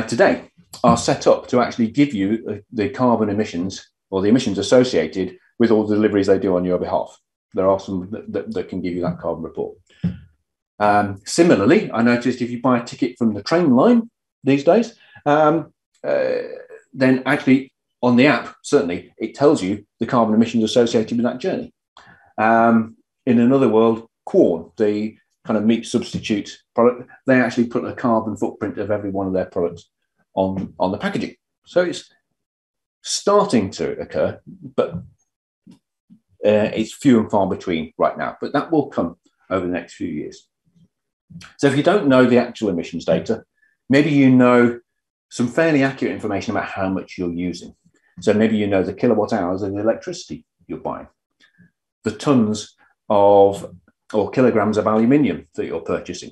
today are set up to actually give you the carbon emissions or the emissions associated with all the deliveries they do on your behalf. There are some that can give you that carbon report. Similarly, I noticed if you buy a ticket from the train line these days, then actually on the app, certainly, it tells you the carbon emissions associated with that journey. In another world, McQuone, the kind of meat substitute product, they actually put a carbon footprint of every one of their products on the packaging. So it's starting to occur, but it's few and far between right now. But that will come over the next few years. So if you don't know the actual emissions data, maybe you know some fairly accurate information about how much you're using. So maybe you know the kilowatt hours of the electricity you're buying, the tons of or kilograms of aluminium that you're purchasing,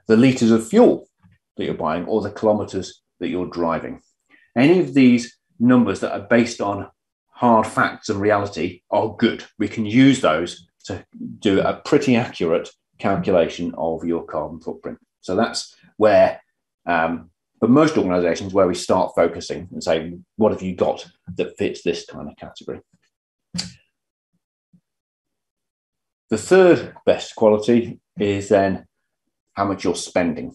the litres of fuel that you're buying, or the kilometres that you're driving. Any of these numbers that are based on hard facts and reality are good. We can use those to do a pretty accurate calculation of your carbon footprint. So that's where, for most organizations, where we start focusing and say, what have you got that fits this kind of category? The third best quality is then how much you're spending.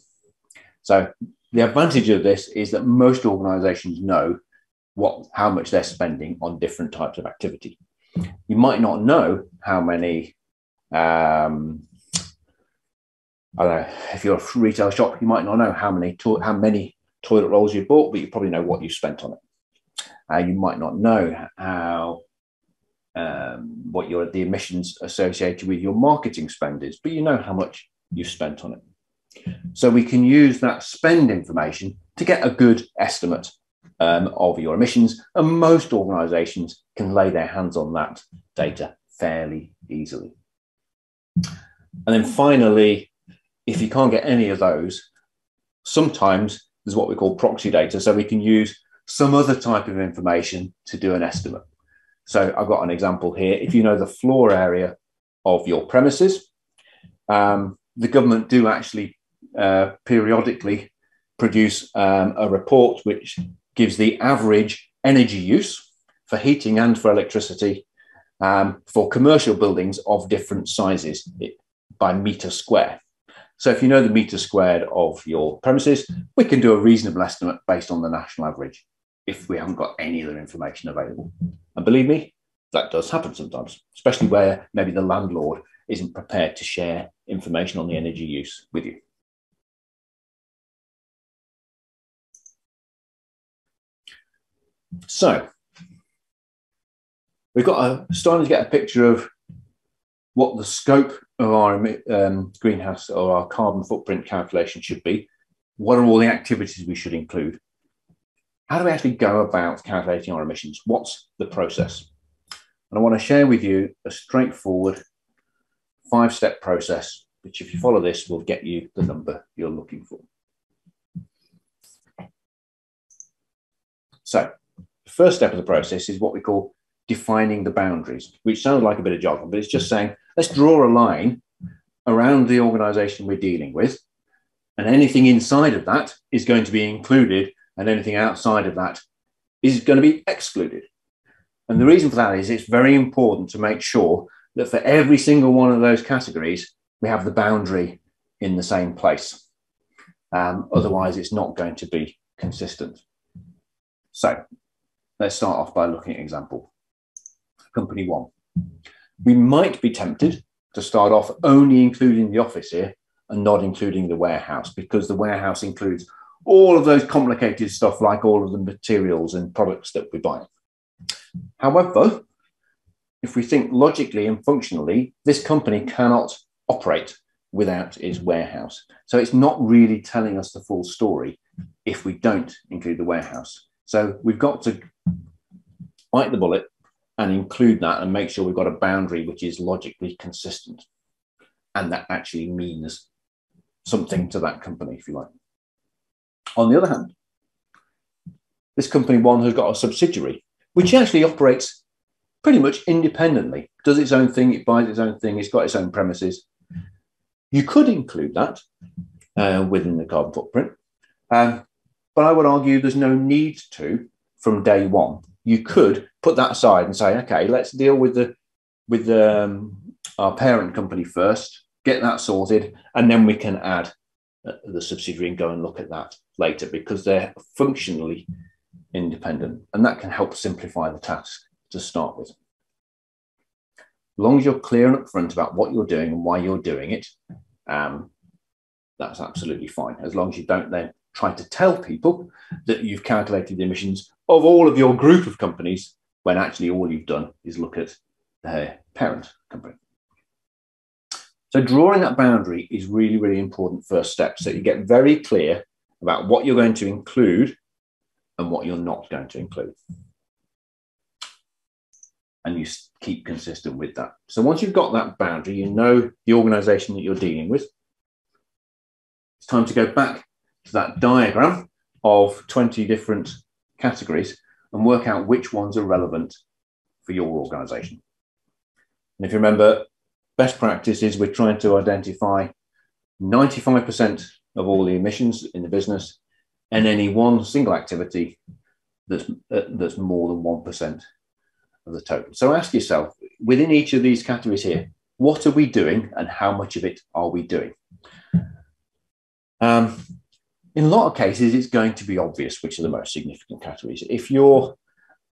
So the advantage of this is that most organizations know how much they're spending on different types of activity. You might not know how many I don't know, if you're a retail shop, you might not know how many toilet rolls you bought, but you probably know what you spent on it. You might not know how what the emissions associated with your marketing spend is, but you know how much you spent on it. So we can use that spend information to get a good estimate of your emissions, and most organisations can lay their hands on that data fairly easily. And then finally, if you can't get any of those, sometimes there's what we call proxy data. So we can use some other type of information to do an estimate. So I've got an example here. If you know the floor area of your premises, the government do actually periodically produce a report which gives the average energy use for heating and for electricity for commercial buildings of different sizes by metre square. So if you know the metre squared of your premises, we can do a reasonable estimate based on the national average if we haven't got any other information available. And believe me, that does happen sometimes, especially where maybe the landlord isn't prepared to share information on the energy use with you. So we've got starting to get a picture of what the scope of our greenhouse or our carbon footprint calculation should be. What are all the activities we should include? How do we actually go about calculating our emissions? What's the process? And I want to share with you a straightforward 5-step process, which if you follow this will get you the number you're looking for. So the first step of the process is what we call defining the boundaries, which sounds like a bit of jargon, but it's just saying, let's draw a line around the organization we're dealing with, and anything inside of that is going to be included, and anything outside of that is going to be excluded. And the reason for that is it's very important to make sure that for every single one of those categories, we have the boundary in the same place. Otherwise, it's not going to be consistent. So let's start off by looking at an example. Company 1. We might be tempted to start off only including the office here and not including the warehouse, because the warehouse includes all of those complicated stuff like all of the materials and products that we buy. However, if we think logically and functionally, this company cannot operate without its warehouse. So it's not really telling us the full story if we don't include the warehouse. So we've got to bite the bullet and include that and make sure we've got a boundary which is logically consistent. And that actually means something to that company, if you like. On the other hand, this company 1 has got a subsidiary, which actually operates pretty much independently, does its own thing, it buys its own thing, it's got its own premises. You could include that within the carbon footprint, but I would argue there's no need to from day one. You could put that aside and say, okay, let's deal with our parent company first, get that sorted, and then we can add the subsidiary and go and look at that later, because they're functionally independent, and that can help simplify the task to start with. As long as you're clear and upfront about what you're doing and why you're doing it, that's absolutely fine, as long as you don't then try to tell people that you've calculated the emissions of all of your group of companies when actually all you've done is look at their parent company. So drawing that boundary is really, really important first step, so you get very clear about what you're going to include and what you're not going to include. And you keep consistent with that. So once you've got that boundary, you know the organization that you're dealing with, it's time to go back to that diagram of 20 different categories and work out which ones are relevant for your organization. And if you remember, best practice is we're trying to identify 95% of all the emissions in the business and any one single activity that's more than 1% of the total. So ask yourself, within each of these categories here, what are we doing and how much of it are we doing? In a lot of cases, it's going to be obvious which are the most significant categories. If you're,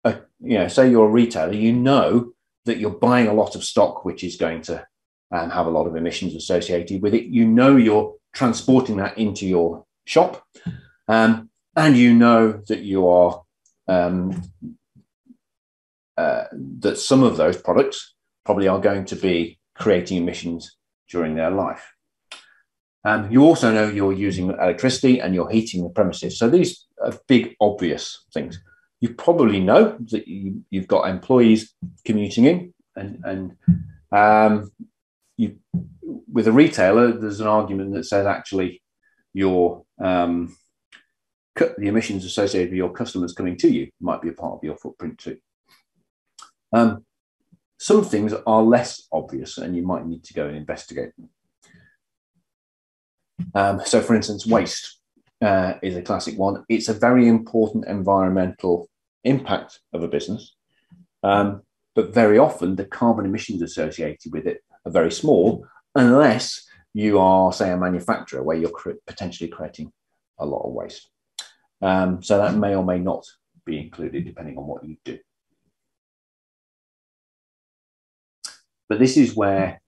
say you're a retailer, you know that you're buying a lot of stock, which is going to have a lot of emissions associated with it. You know you're transporting that into your shop, and you know that you are that some of those products probably are going to be creating emissions during their life. You also know you're using electricity and you're heating the premises. So these are big, obvious things. You probably know that you've got employees commuting in you, with a retailer, there's an argument that says actually your the emissions associated with your customers coming to you might be a part of your footprint too. Some things are less obvious and you might need to go and investigate them. So for instance, waste is a classic one. It's a very important environmental impact of a business, but very often the carbon emissions associated with it are very small, unless you are, say, a manufacturer where you're potentially creating a lot of waste. So that may or may not be included depending on what you do. But this is where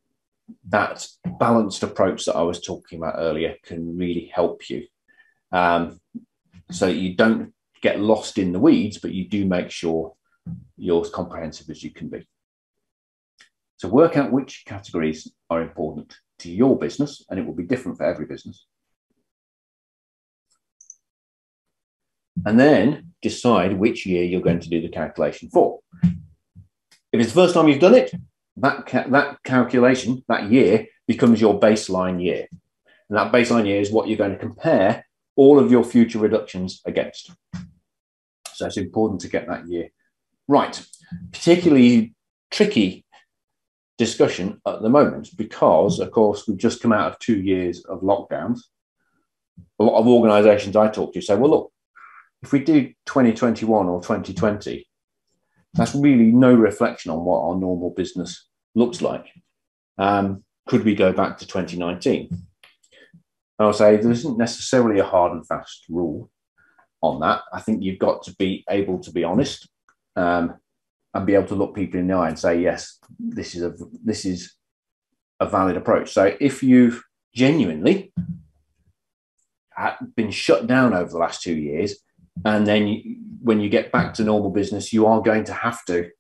that balanced approach that I was talking about earlier can really help you. So you don't get lost in the weeds, but you do make sure you're as comprehensive as you can be. So work out which categories are important to your business, and it will be different for every business. And then decide which year you're going to do the calculation for. If it's the first time you've done it, that calculation, that year, becomes your baseline year. And that baseline year is what you're going to compare all of your future reductions against. So it's important to get that year right. Particularly tricky discussion at the moment because, of course, we've just come out of 2 years of lockdowns. A lot of organisations I talk to say, well, look, if we do 2021 or 2020, that's really no reflection on what our normal business looks like. Could we go back to 2019? And I'll say there isn't necessarily a hard and fast rule on that. I think you've got to be able to be honest and be able to look people in the eye and say, yes, this is a valid approach. So if you've genuinely been shut down over the last 2 years, and then when you get back to normal business, you are going to have to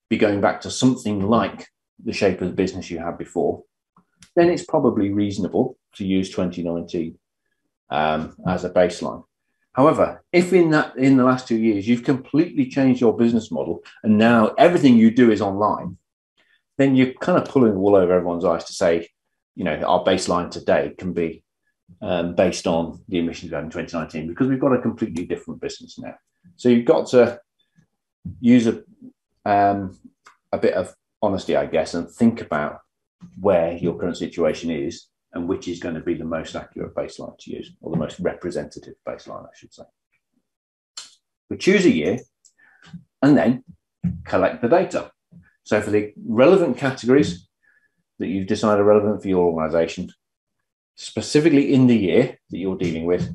be going back to something like the shape of the business you had before, then it's probably reasonable to use 2019 as a baseline. However, if in the last 2 years you've completely changed your business model and now everything you do is online, then you're kind of pulling the wool over everyone's eyes to say, you know, our baseline today can be based on the emissions we had in 2019 because we've got a completely different business now. So you've got to use a bit of honesty, I guess, and think about where your current situation is and which is going to be the most accurate baseline to use, or the most representative baseline, I should say. We choose a year and then collect the data. So for the relevant categories that you've decided are relevant for your organisation, specifically in the year that you're dealing with,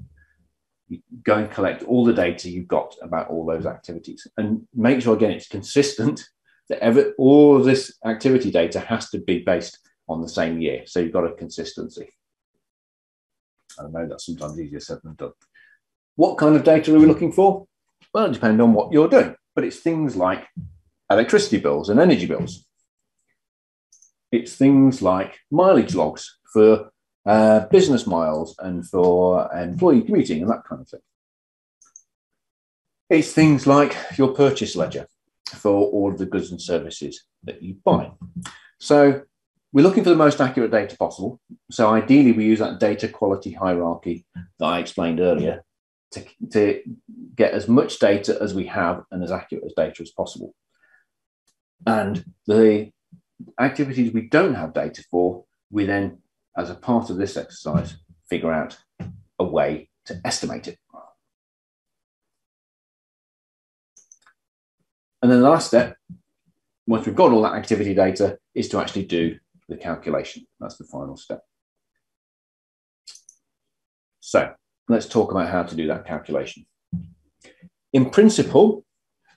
you go and collect all the data you've got about all those activities and make sure, again, it's consistent, that all of this activity data has to be based on the same year. So you've got a consistency. I know that's sometimes easier said than done. What kind of data are we looking for? Well, it depends on what you're doing, but it's things like electricity bills and energy bills. It's things like mileage logs for business miles and for employee commuting and that kind of thing. It's things like your purchase ledger for all of the goods and services that you buy. So we're looking for the most accurate data possible. So ideally, we use that data quality hierarchy that I explained earlier to get as much data as we have and as accurate as data as possible. And the activities we don't have data for, we then, as a part of this exercise, figure out a way to estimate it. And then the last step, once we've got all that activity data, is to actually do the calculation. That's the final step. So let's talk about how to do that calculation. In principle,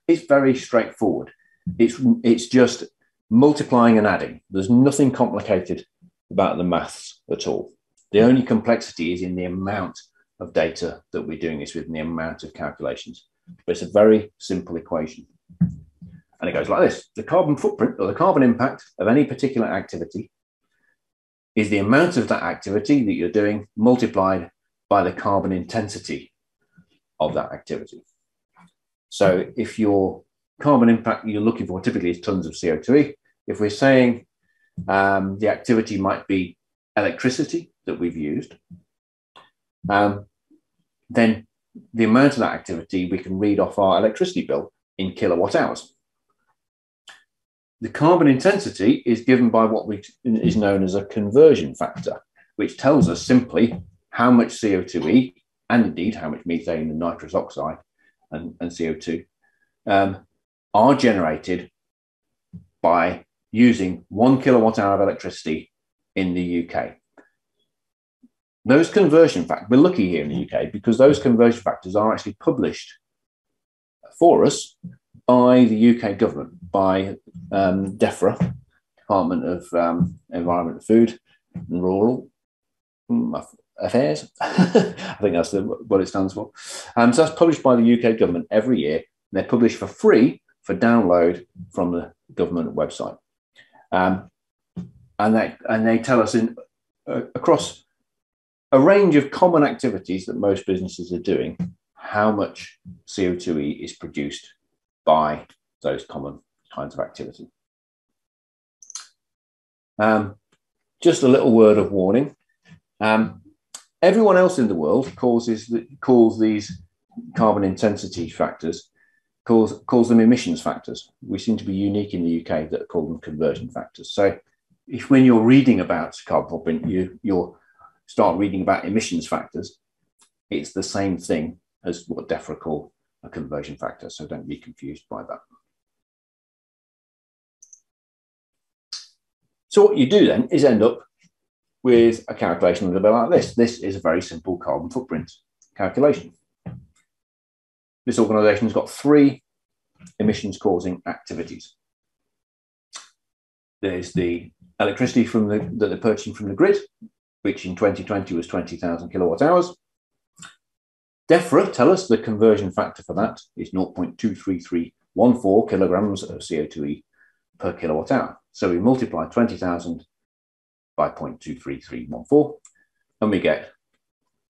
it's very straightforward. It's just multiplying and adding. There's nothing complicated about the maths at all. The only complexity is in the amount of data that we're doing this with and the amount of calculations. But it's a very simple equation. And it goes like this. The carbon footprint or the carbon impact of any particular activity is the amount of that activity that you're doing multiplied by the carbon intensity of that activity. So if your carbon impact you're looking for typically is tons of CO2, if we're saying the activity might be electricity that we've used, then the amount of that activity we can read off our electricity bill in kilowatt hours. The carbon intensity is given by what is known as a conversion factor, which tells us simply how much CO2e, and indeed how much methane and nitrous oxide and CO2 are generated by using 1 kilowatt hour of electricity in the UK. Those conversion factors, we're lucky here in the UK because those conversion factors are actually published for us by the UK government, by DEFRA, Department of Environment, Food and Rural Affairs. I think that's what it stands for. So that's published by the UK government every year. They're published for free for download from the government website. And they tell us across a range of common activities that most businesses are doing, how much CO2e is produced by those common kinds of activity. Just a little word of warning. Everyone else in the world calls these carbon intensity factors, calls them emissions factors. We seem to be unique in the UK that call them conversion factors. So if when you're reading about carbon footprint, you'll start reading about emissions factors, it's the same thing as what DEFRA call a conversion factor. So don't be confused by that. So what you do then is end up with a calculation a little bit like this. This is a very simple carbon footprint calculation. This organisation has got 3 emissions causing activities. There's the electricity that they're purchasing from the grid, which in 2020 was 20,000 kilowatt hours. DEFRA tell us the conversion factor for that is 0.23314 kilograms of CO2e per kilowatt hour. So we multiply 20,000 by 0.23314 and we get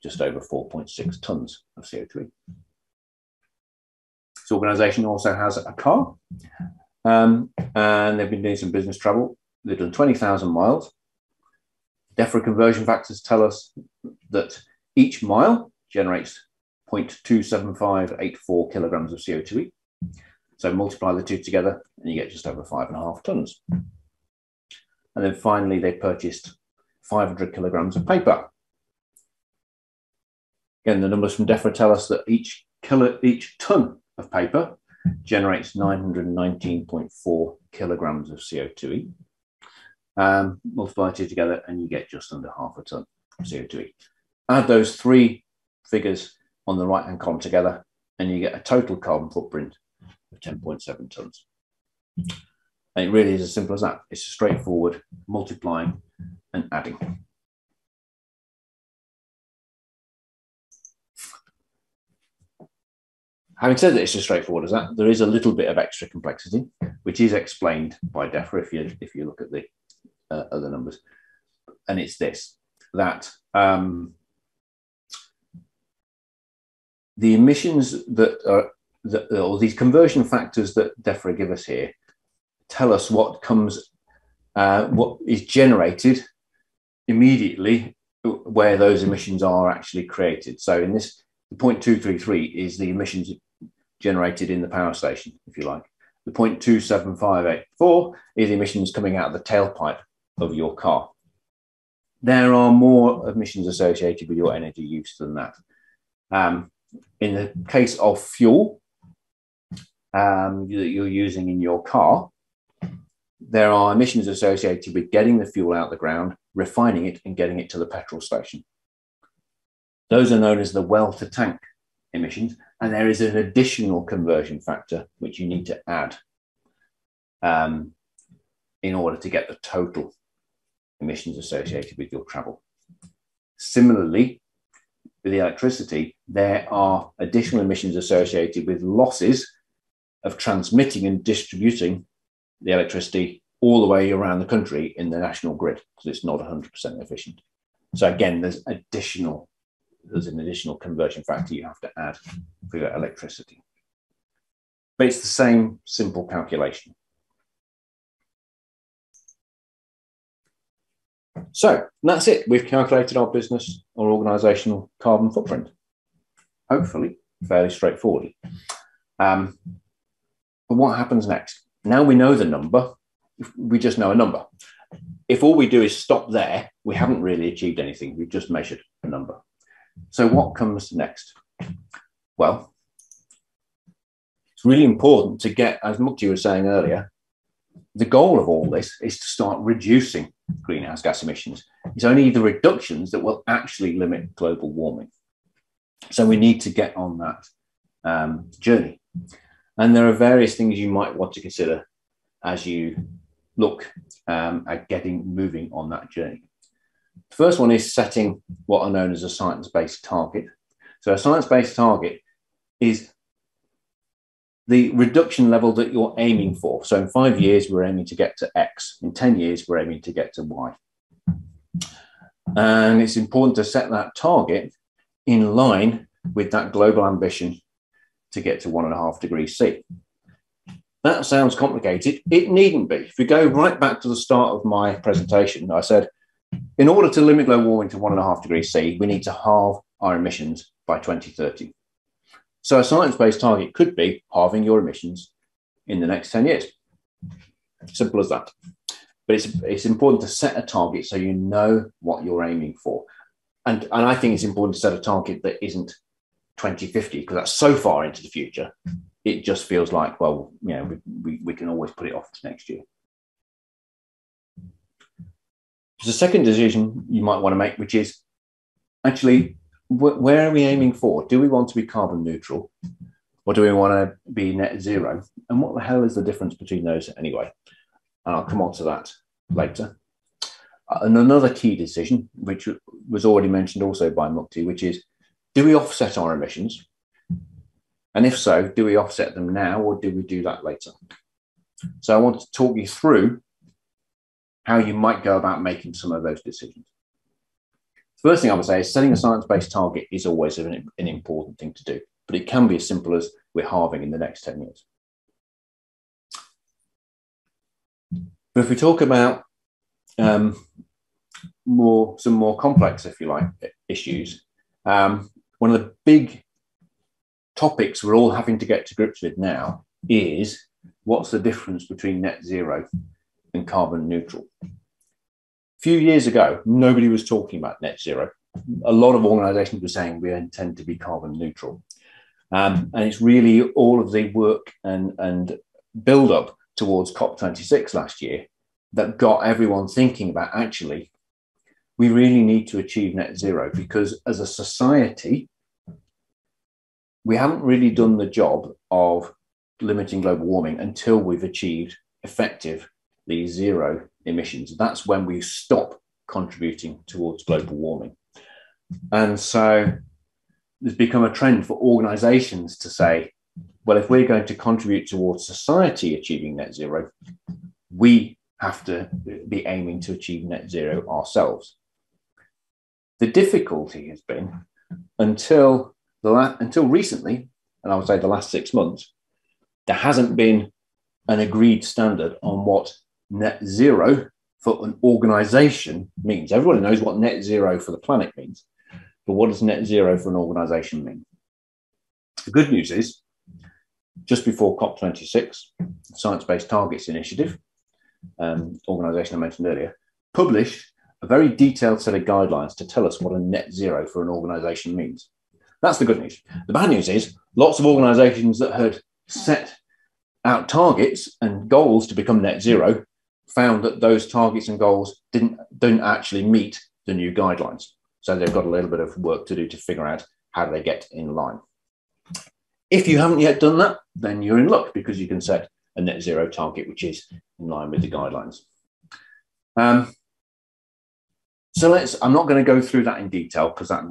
just over 4.6 tons of CO2e. This organisation also has a car and they've been doing some business travel. They've done 20,000 miles. DEFRA conversion factors tell us that each mile generates 0.27584 kilograms of CO2e. So multiply the two together and you get just over 5.5 tons. And then finally, they purchased 500 kilograms of paper. Again, the numbers from DEFRA tell us that each ton of paper generates 919.4 kilograms of CO2e. Multiply the two together and you get just under half a ton of CO2e. Add those 3 figures on the right hand column together and you get a total carbon footprint of 10.7 tons. And it really is as simple as that. It's straightforward multiplying and adding. Having said that it's as straightforward as that, there is a little bit of extra complexity, which is explained by DEFRA if you look at the other numbers. And it's this, that the emissions or these conversion factors that DEFRA give us here tell us what is generated immediately where those emissions are actually created. So in this, the 0.233 is the emissions generated in the power station, if you like. The 0.27584 is emissions coming out of the tailpipe of your car. There are more emissions associated with your energy use than that. In the case of fuel that you're using in your car, there are emissions associated with getting the fuel out of the ground, refining it and getting it to the petrol station. Those are known as the well to tank emissions. And there is an additional conversion factor which you need to add in order to get the total emissions associated with your travel. Similarly, with the electricity, there are additional emissions associated with losses of transmitting and distributing the electricity all the way around the country in the national grid, because it's not 100% efficient. So again, there's an additional conversion factor you have to add for your electricity. But it's the same simple calculation. So that's it. We've calculated our business or organizational carbon footprint. Hopefully, fairly straightforwardly. But what happens next? Now we know the number, we just know a number. If all we do is stop there, we haven't really achieved anything. We've just measured a number. So what comes next? Well, it's really important to get, as Mukti was saying earlier, the goal of all this is to start reducing greenhouse gas emissions. It's only the reductions that will actually limit global warming. So we need to get on that journey. And there are various things you might want to consider as you look at moving on that journey. The first one is setting what are known as a science-based target. So a science-based target is the reduction level that you're aiming for. So in 5 years, we're aiming to get to X. In 10 years, we're aiming to get to Y. And it's important to set that target in line with that global ambition to get to 1.5 degrees C. That sounds complicated. It needn't be. If we go right back to the start of my presentation, I said, in order to limit global warming to 1.5 degrees C, we need to halve our emissions by 2030. So a science-based target could be halving your emissions in the next 10 years. Simple as that. But it's important to set a target so you know what you're aiming for. And I think it's important to set a target that isn't 2050, because that's so far into the future. It just feels like, well, you know, we can always put it off to next year. There's a second decision you might want to make, which is actually, where are we aiming for? Do we want to be carbon neutral, or do we want to be net zero? And what the hell is the difference between those anyway? And I'll come on to that later. And another key decision, which was already mentioned also by Mukti, which is, do we offset our emissions? And if so, do we offset them now, or do we do that later? So I want to talk you through how you might go about making some of those decisions. The first thing I would say is setting a science-based target is always an important thing to do, but it can be as simple as we're halving in the next 10 years. But if we talk about some more complex, if you like, issues, one of the big topics we're all having to get to grips with now is, what's the difference between net zero and carbon neutral? A few years ago, nobody was talking about net zero. A lot of organizations were saying we intend to be carbon neutral. And it's really all of the work and build up towards COP26 last year that got everyone thinking about, actually, we really need to achieve net zero, because as a society, we haven't really done the job of limiting global warming until we've achieved effectively zero emissions. That's when we stop contributing towards global warming. And so there's become a trend for organizations to say, well, if we're going to contribute towards society achieving net zero, we have to be aiming to achieve net zero ourselves. The difficulty has been, until recently, and I would say the last 6 months, there hasn't been an agreed standard on what net zero for an organization means. Everyone knows what net zero for the planet means, but what does net zero for an organization mean? The good news is, just before COP26, Science Based Targets Initiative, organization I mentioned earlier, published a very detailed set of guidelines to tell us what a net zero for an organization means. That's the good news. The bad news is, lots of organizations that had set out targets and goals to become net zero found that those targets and goals didn't actually meet the new guidelines. So they've got a little bit of work to do to figure out how do they get in line. If you haven't yet done that, then you're in luck, because you can set a net zero target which is in line with the guidelines. So I'm not going to go through that in detail, because that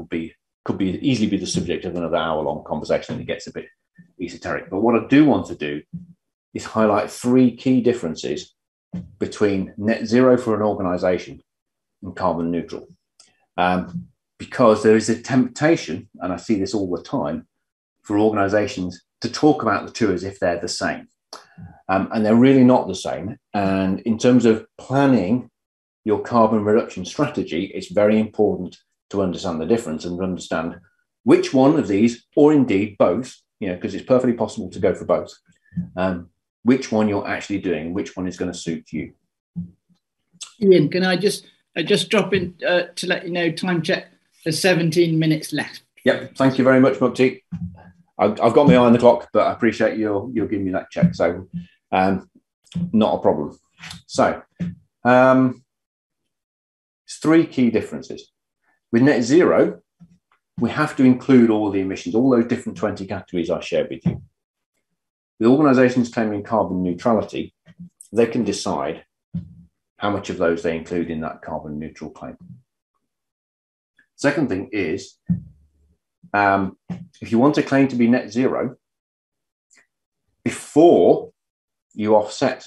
could easily be the subject of another hour-long conversation, and it gets a bit esoteric. But what I do want to do is highlight 3 key differences between net zero for an organization and carbon neutral. Because there is a temptation, and I see this all the time, for organizations to talk about the two as if they're the same. And they're really not the same. And in terms of planning your carbon reduction strategy, it's very important to understand the difference and understand which one of these, or indeed both, because it's perfectly possible to go for both, which one you're actually doing, which one is going to suit you. Ian, can I just drop in to let you know, time check, there's 17 minutes left. Yep, thank you very much, Mukti. I've got my eye on the clock, but I appreciate you're giving me that check, so not a problem. So, there's three key differences. With net zero, we have to include all the emissions, all those different 20 categories I shared with you. The organisations claiming carbon neutrality, they can decide how much of those they include in that carbon neutral claim. Second thing is, if you want a claim to be net zero, before you offset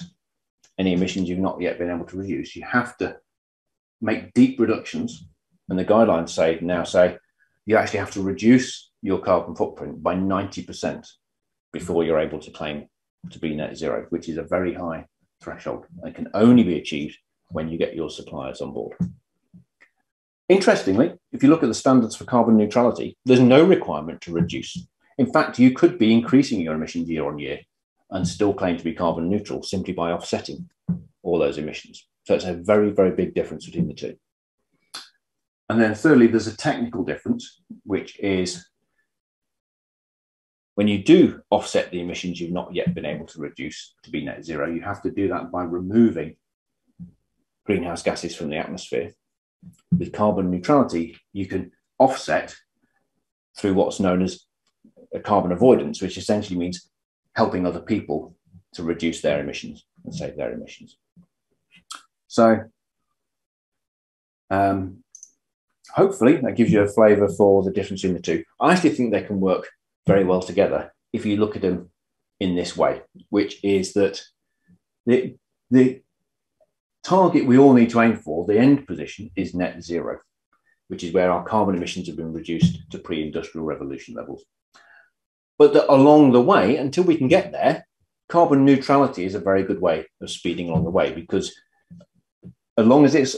any emissions you've not yet been able to reduce, you have to make deep reductions. And the guidelines now say you actually have to reduce your carbon footprint by 90% before you're able to claim to be net zero, which is a very high threshold. It can only be achieved when you get your suppliers on board. Interestingly, if you look at the standards for carbon neutrality, there's no requirement to reduce. In fact, you could be increasing your emissions year on year and still claim to be carbon neutral simply by offsetting all those emissions. So it's a very, very big difference between the two. And then thirdly, there's a technical difference, which is when you do offset the emissions you've not yet been able to reduce to be net zero, you have to do that by removing greenhouse gases from the atmosphere. With carbon neutrality, you can offset through what's known as a carbon avoidance, which essentially means helping other people to reduce their emissions and save their emissions. So hopefully that gives you a flavour for the difference in the two. I actually think they can work very well together if you look at them in this way, which is that the target we all need to aim for, the end position, is net zero, which is where our carbon emissions have been reduced to pre-industrial revolution levels. But that along the way, until we can get there, carbon neutrality is a very good way of speeding along the way, because as long as it's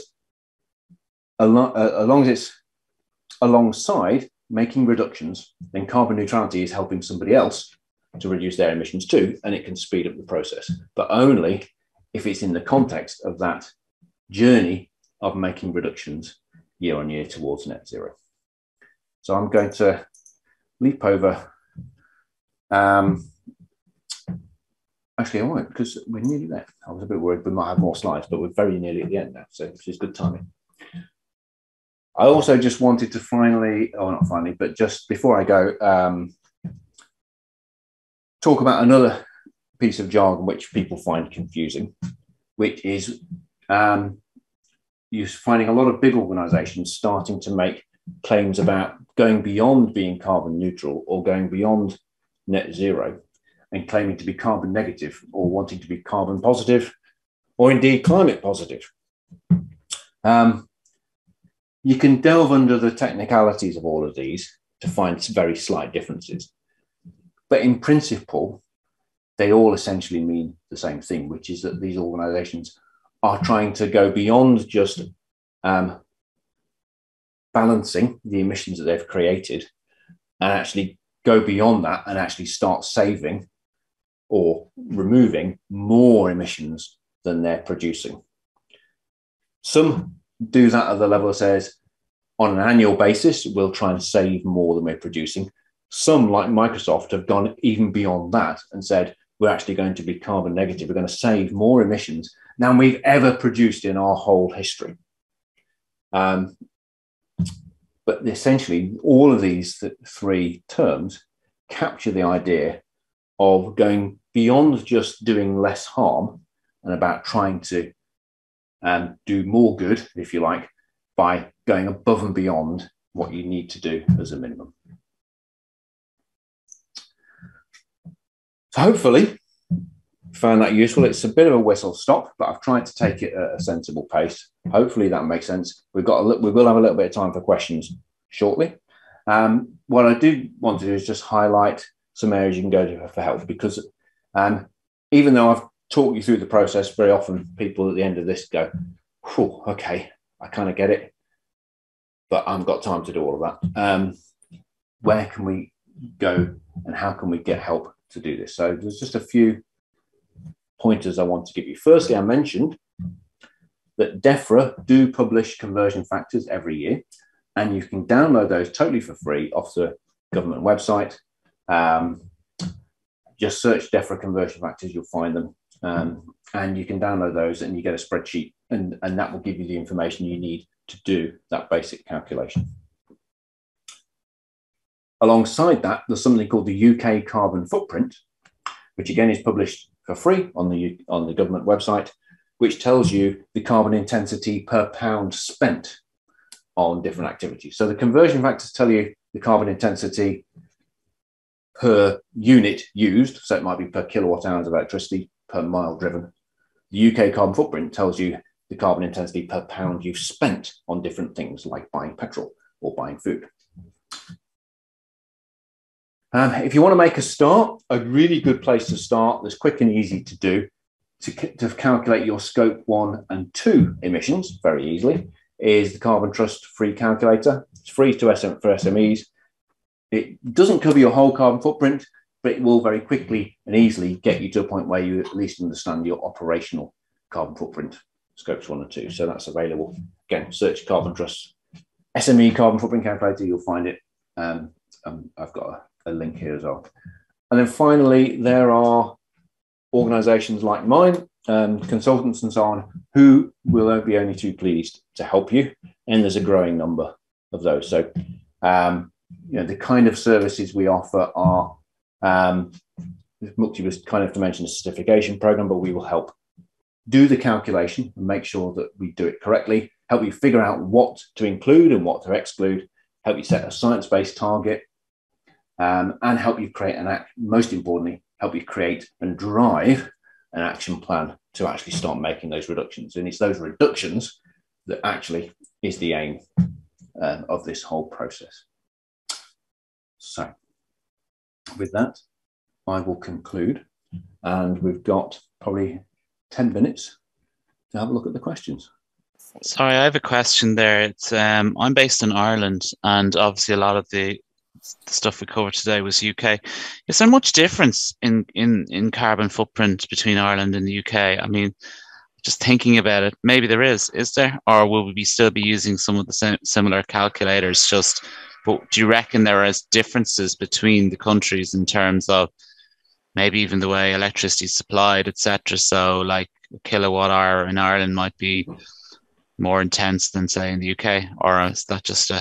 alongside making reductions, then carbon neutrality is helping somebody else to reduce their emissions too, and it can speed up the process, but only if it's in the context of that journey of making reductions year on year towards net zero. So I'm going to leap over. Actually, I won't, because we're nearly there. I was a bit worried we might have more slides, but we're very nearly at the end now, so which is good timing. I also just wanted to finally, oh, not finally, but just before I go, talk about another piece of jargon which people find confusing, which is you're finding a lot of big organizations starting to make claims about going beyond being carbon neutral or going beyond net zero and claiming to be carbon negative or wanting to be carbon positive or indeed climate positive. You can delve under the technicalities of all of these to find very slight differences. But in principle, they all essentially mean the same thing, which is that these organizations are trying to go beyond just balancing the emissions that they've created and actually go beyond that and actually start saving or removing more emissions than they're producing. Some do that at the level that says, on an annual basis, we'll try and save more than we're producing. Some, like Microsoft, have gone even beyond that and said, we're actually going to be carbon negative. We're going to save more emissions than we've ever produced in our whole history. But essentially, all of these three terms capture the idea of going beyond just doing less harm and about trying to do more good, if you like, by going above and beyond what you need to do as a minimum. So hopefully you found that useful. It's a bit of a whistle stop, but I've tried to take it at a sensible pace. Hopefully that makes sense. We will have a little bit of time for questions shortly. What I do want to do is just highlight some areas you can go to for help, because even though I've talked you through the process, very often people at the end of this go, whew, okay, I kind of get it, but I haven't got time to do all of that. Where can we go and how can we get help to do this? So there's just a few pointers I want to give you. Firstly, I mentioned that DEFRA do publish conversion factors every year, and you can download those totally for free off the government website. Just search DEFRA conversion factors, you'll find them, and you can download those and you get a spreadsheet, and that will give you the information you need to do that basic calculation. Alongside that, there's something called the UK carbon footprint, which again is published for free on the government website, which tells you the carbon intensity per pound spent on different activities. So the conversion factors tell you the carbon intensity per unit used, so it might be per kilowatt hours of electricity per mile driven. The UK carbon footprint tells you the carbon intensity per pound you've spent on different things like buying petrol or buying food. If you want to make a start, a really good place to start that's quick and easy to do to calculate your scope 1 and 2 emissions very easily is the Carbon Trust free calculator. It's free for SMEs. It doesn't cover your whole carbon footprint, but it will very quickly and easily get you to a point where you at least understand your operational carbon footprint, scopes 1 and 2. So that's available. Again, search Carbon Trust SME carbon footprint calculator, you'll find it. I've got a link here as well. And then finally, there are organizations like mine, consultants and so on, who will be only too pleased to help you. And there's a growing number of those. So, you know, the kind of services we offer are, Mukti was kind of to mention a certification program, but we will help do the calculation and make sure that we do it correctly, help you figure out what to include and what to exclude, help you set a science-based target, and help you create most importantly, help you create and drive an action plan to actually start making those reductions. And it's those reductions that actually is the aim of this whole process. So with that, I will conclude, and we've got probably 10 minutes to have a look at the questions. Sorry, I have a question there. It's I'm based in Ireland, and obviously a lot of the stuff we covered today was UK. Is there much difference in carbon footprint between Ireland and the UK? I mean, just thinking about it, maybe there is there? Or will we still be using some of the similar calculators? But do you reckon there are differences between the countries in terms of maybe even the way electricity is supplied, etc.? So like a kilowatt hour in Ireland might be more intense than say in the UK, or is that just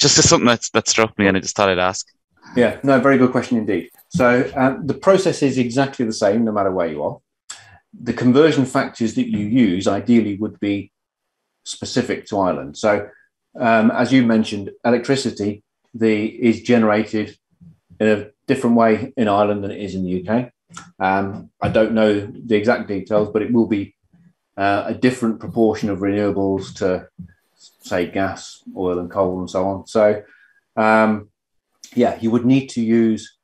something that struck me and I just thought I'd ask? Yeah, no, very good question indeed. So the process is exactly the same no matter where you are. The conversion factors that you use ideally would be specific to Ireland. So as you mentioned, electricity is generated in a different way in Ireland than it is in the UK. I don't know the exact details, but it will be a different proportion of renewables to, say, gas, oil and coal and so on. So, yeah, you would need to use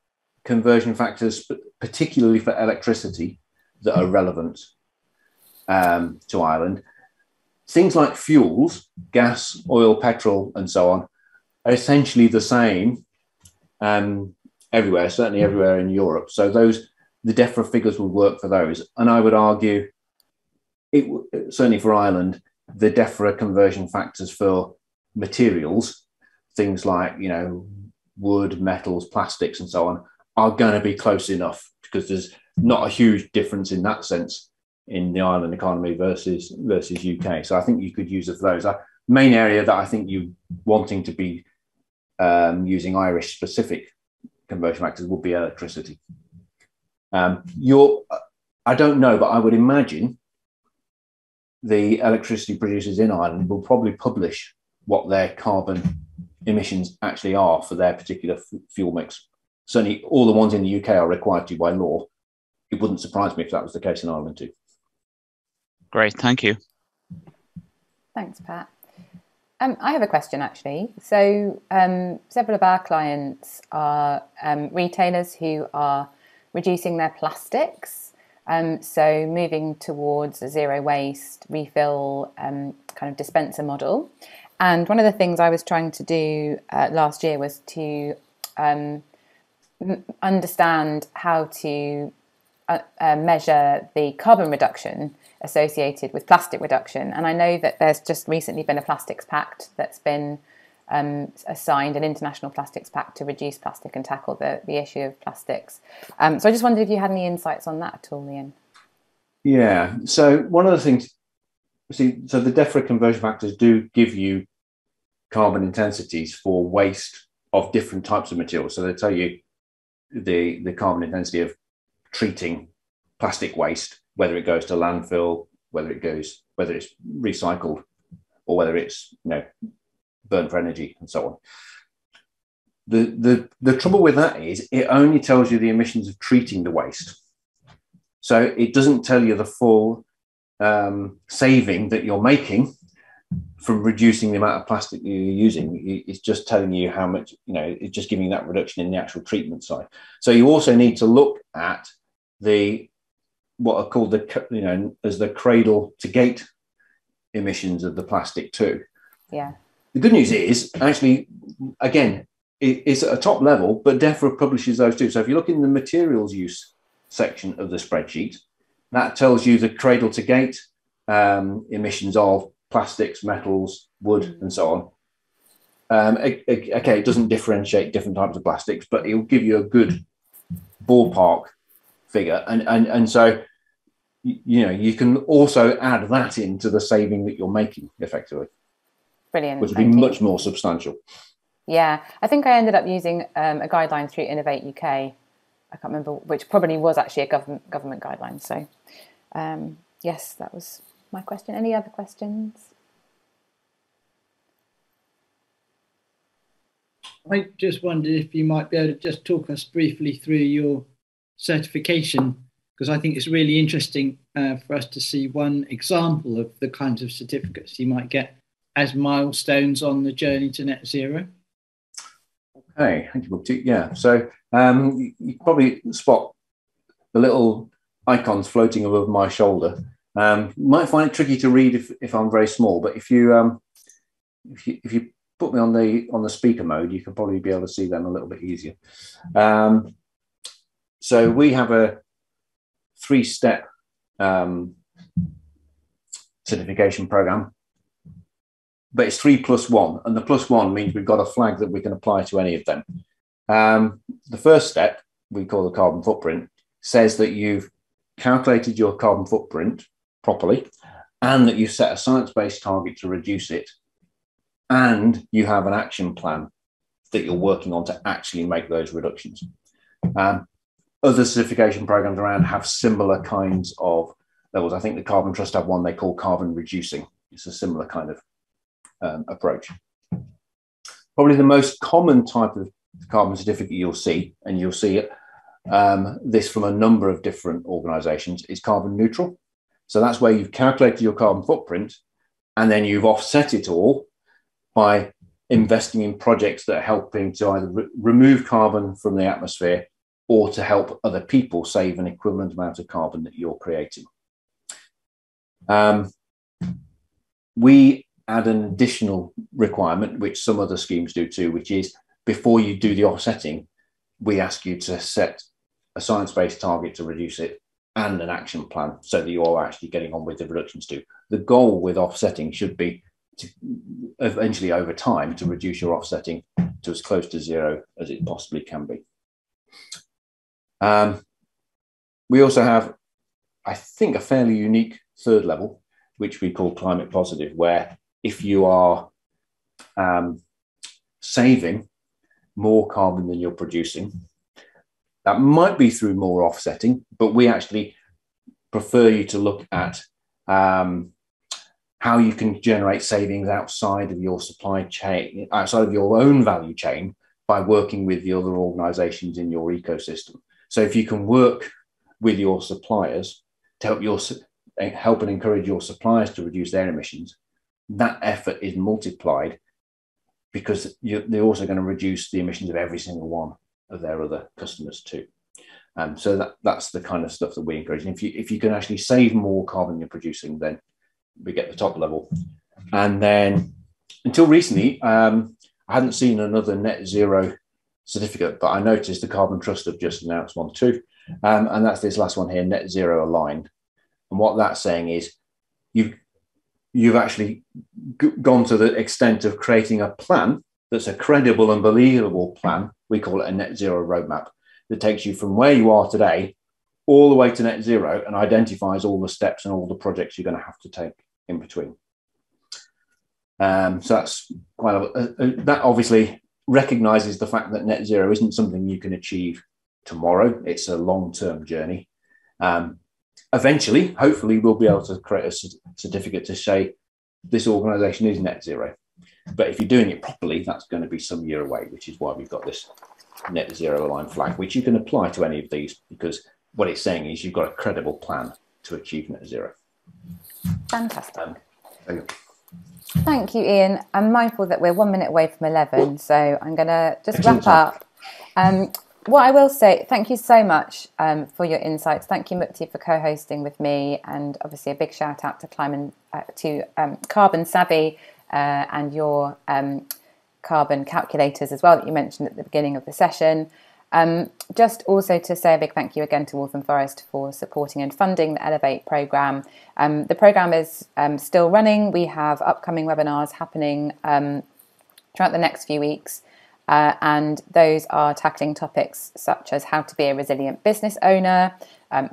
conversion factors, particularly for electricity, that are relevant to Ireland. Things like fuels, gas, oil, petrol, and so on, are essentially the same everywhere, certainly everywhere in Europe. So the DEFRA figures would work for those. And I would argue, certainly for Ireland, the DEFRA conversion factors for materials, things like, you know, wood, metals, plastics, and so on, are going to be close enough, because there's not a huge difference in that sense in the Ireland economy versus UK. So I think you could use it for those. Main area that I think you wanting to be using Irish specific conversion factors would be electricity. I don't know, but I would imagine the electricity producers in Ireland will probably publish what their carbon emissions actually are for their particular fuel mix. Certainly all the ones in the UK are required to by law. It wouldn't surprise me if that was the case in Ireland too. Great, thank you. Thanks, Pat. I have a question actually. So several of our clients are retailers who are reducing their plastics. So moving towards a zero waste refill kind of dispenser model. And one of the things I was trying to do last year was to understand how to measure the carbon reduction associated with plastic reduction. And I know that there's just recently been a plastics pact that's been assigned, an international plastics pact to reduce plastic and tackle the issue of plastics. So I just wondered if you had any insights on that at all, Eoin. Yeah, so one of the things, so the DEFRA conversion factors do give you carbon intensities for waste of different types of materials. So they tell you the carbon intensity of treating plastic waste, whether it goes to landfill, whether it's recycled, or whether it's burned for energy and so on. The trouble with that is it only tells you the emissions of treating the waste. So it doesn't tell you the full saving that you're making from reducing the amount of plastic you're using. It's just telling you how much, it's just giving you that reduction in the actual treatment side. So you also need to look at what are called as the cradle to gate emissions of the plastic too. Yeah. The good news is actually, again, it's at a top level, but DEFRA publishes those too. So if you look in the materials use section of the spreadsheet, that tells you the cradle to gate emissions of plastics, metals, wood, and so on. Okay, it doesn't differentiate different types of plastics, but it will give you a good ballpark figure. And so, you can also add that into the saving that you're making effectively. Brilliant. Which would be much more substantial. Yeah, I think I ended up using a guideline through Innovate UK. I can't remember which, probably was actually a government guideline. So, yes, that was my question. Any other questions? I just wondered if you might be able to just talk us briefly through your certification, because I think it's really interesting for us to see one example of the kinds of certificates you might get as milestones on the journey to net zero. Okay, thank you, Mukti. Yeah, so you probably spot the little icons floating above my shoulder. You might find it tricky to read if I'm very small, but if you put me on the speaker mode, you can probably be able to see them a little bit easier. So we have a 3-step certification program, but it's 3+1, and the +1 means we've got a flag that we can apply to any of them. The first step, we call the carbon footprint, says that you've calculated your carbon footprint properly and that you've set a science-based target to reduce it, and you have an action plan that you're working on to actually make those reductions. Other certification programs around have similar kinds of levels. I think the Carbon Trust have one they call carbon reducing. It's a similar kind of approach. Probably the most common type of carbon certificate you'll see, and you'll see this from a number of different organisations, is carbon neutral. So that's where you've calculated your carbon footprint and then you've offset it all by investing in projects that are helping to either remove carbon from the atmosphere or to help other people save an equivalent amount of carbon that you're creating. We add an additional requirement, which some other schemes do too, which is before you do the offsetting, we ask you to set a science-based target to reduce it and an action plan so that you are actually getting on with the reductions too. The goal with offsetting should be to eventually over time to reduce your offsetting to as close to zero as it possibly can be. We also have, I think, a fairly unique third level, which we call climate positive, where if you are saving more carbon than you're producing, that might be through more offsetting, but we actually prefer you to look at how you can generate savings outside of your supply chain, outside of your own value chain, by working with the other organizations in your ecosystem. So if you can work with your suppliers to help and encourage your suppliers to reduce their emissions, that effort is multiplied because they're also going to reduce the emissions of every single one of their other customers too. So that's the kind of stuff that we encourage. And if you can actually save more carbon you're producing, then we get the top level. And then until recently, I hadn't seen another net zero certificate, but I noticed the Carbon Trust have just announced one too. And that's this last one here, net zero aligned. And what that's saying is you've actually gone to the extent of creating a plan that's a credible and believable plan. We call it a net zero roadmap that takes you from where you are today all the way to net zero and identifies all the steps and all the projects you're going to have to take in between. So that's quite that obviously recognizes the fact that net zero isn't something you can achieve tomorrow. It's a long-term journey. Eventually, hopefully, we'll be able to create a certificate to say this organization is net zero. But if you're doing it properly, that's going to be some year away, which is why we've got this net zero aligned flag, which you can apply to any of these, because what it's saying is you've got a credible plan to achieve net zero. Fantastic. Thank you, Eoin. I'm mindful that we're 1 minute away from 11, so I'm going to just wrap up. What I will say, thank you so much for your insights. Thank you, Mukti, for co-hosting with me, and obviously a big shout out to Carbon Savvy and your carbon calculators as well that you mentioned at the beginning of the session. Just also to say a big thank you again to Waltham Forest for supporting and funding the Elevate programme. The programme is still running. We have upcoming webinars happening throughout the next few weeks, and those are tackling topics such as how to be a resilient business owner,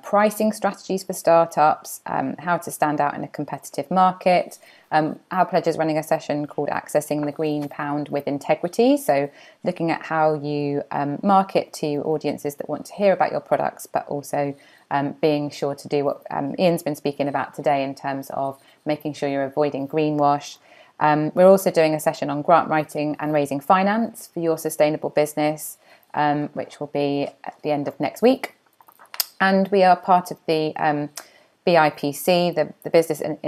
pricing strategies for startups, how to stand out in a competitive market. Our Pledge is running a session called Accessing the Green Pound with Integrity. So looking at how you market to audiences that want to hear about your products, but also being sure to do what Eoin's been speaking about today in terms of making sure you're avoiding greenwash. We're also doing a session on grant writing and raising finance for your sustainable business, which will be at the end of next week. And we are part of the BIPC, the Business and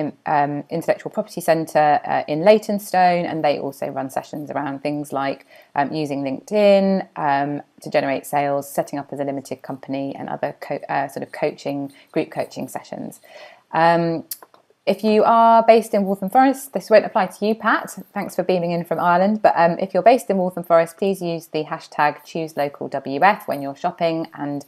Intellectual Property Centre in Leytonstone, and they also run sessions around things like using LinkedIn to generate sales, setting up as a limited company, and other sort of group coaching sessions. If you are based in Waltham Forest, this won't apply to you, Pat. Thanks for beaming in from Ireland. But if you're based in Waltham Forest, please use the hashtag #ChooseLocalWF when you're shopping, and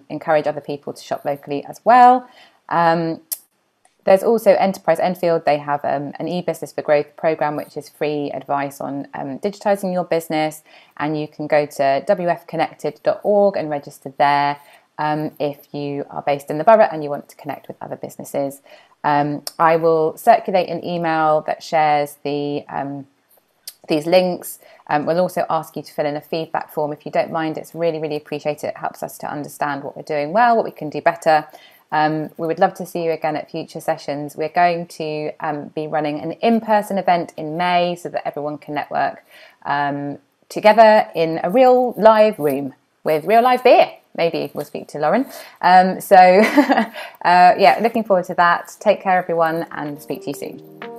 encourage other people to shop locally as well. There's also Enterprise Enfield. They have an e-business for growth program, which is free advice on digitizing your business. And you can go to wfconnected.org and register there if you are based in the borough and you want to connect with other businesses. I will circulate an email that shares these links. We'll also ask you to fill in a feedback form if you don't mind. It's really, really appreciated. It helps us to understand what we're doing well, what we can do better. We would love to see you again at future sessions. We're going to be running an in-person event in May so that everyone can network together in a real live room with real live beer. Maybe we'll speak to Lauren. Yeah, looking forward to that. Take care, everyone, and speak to you soon.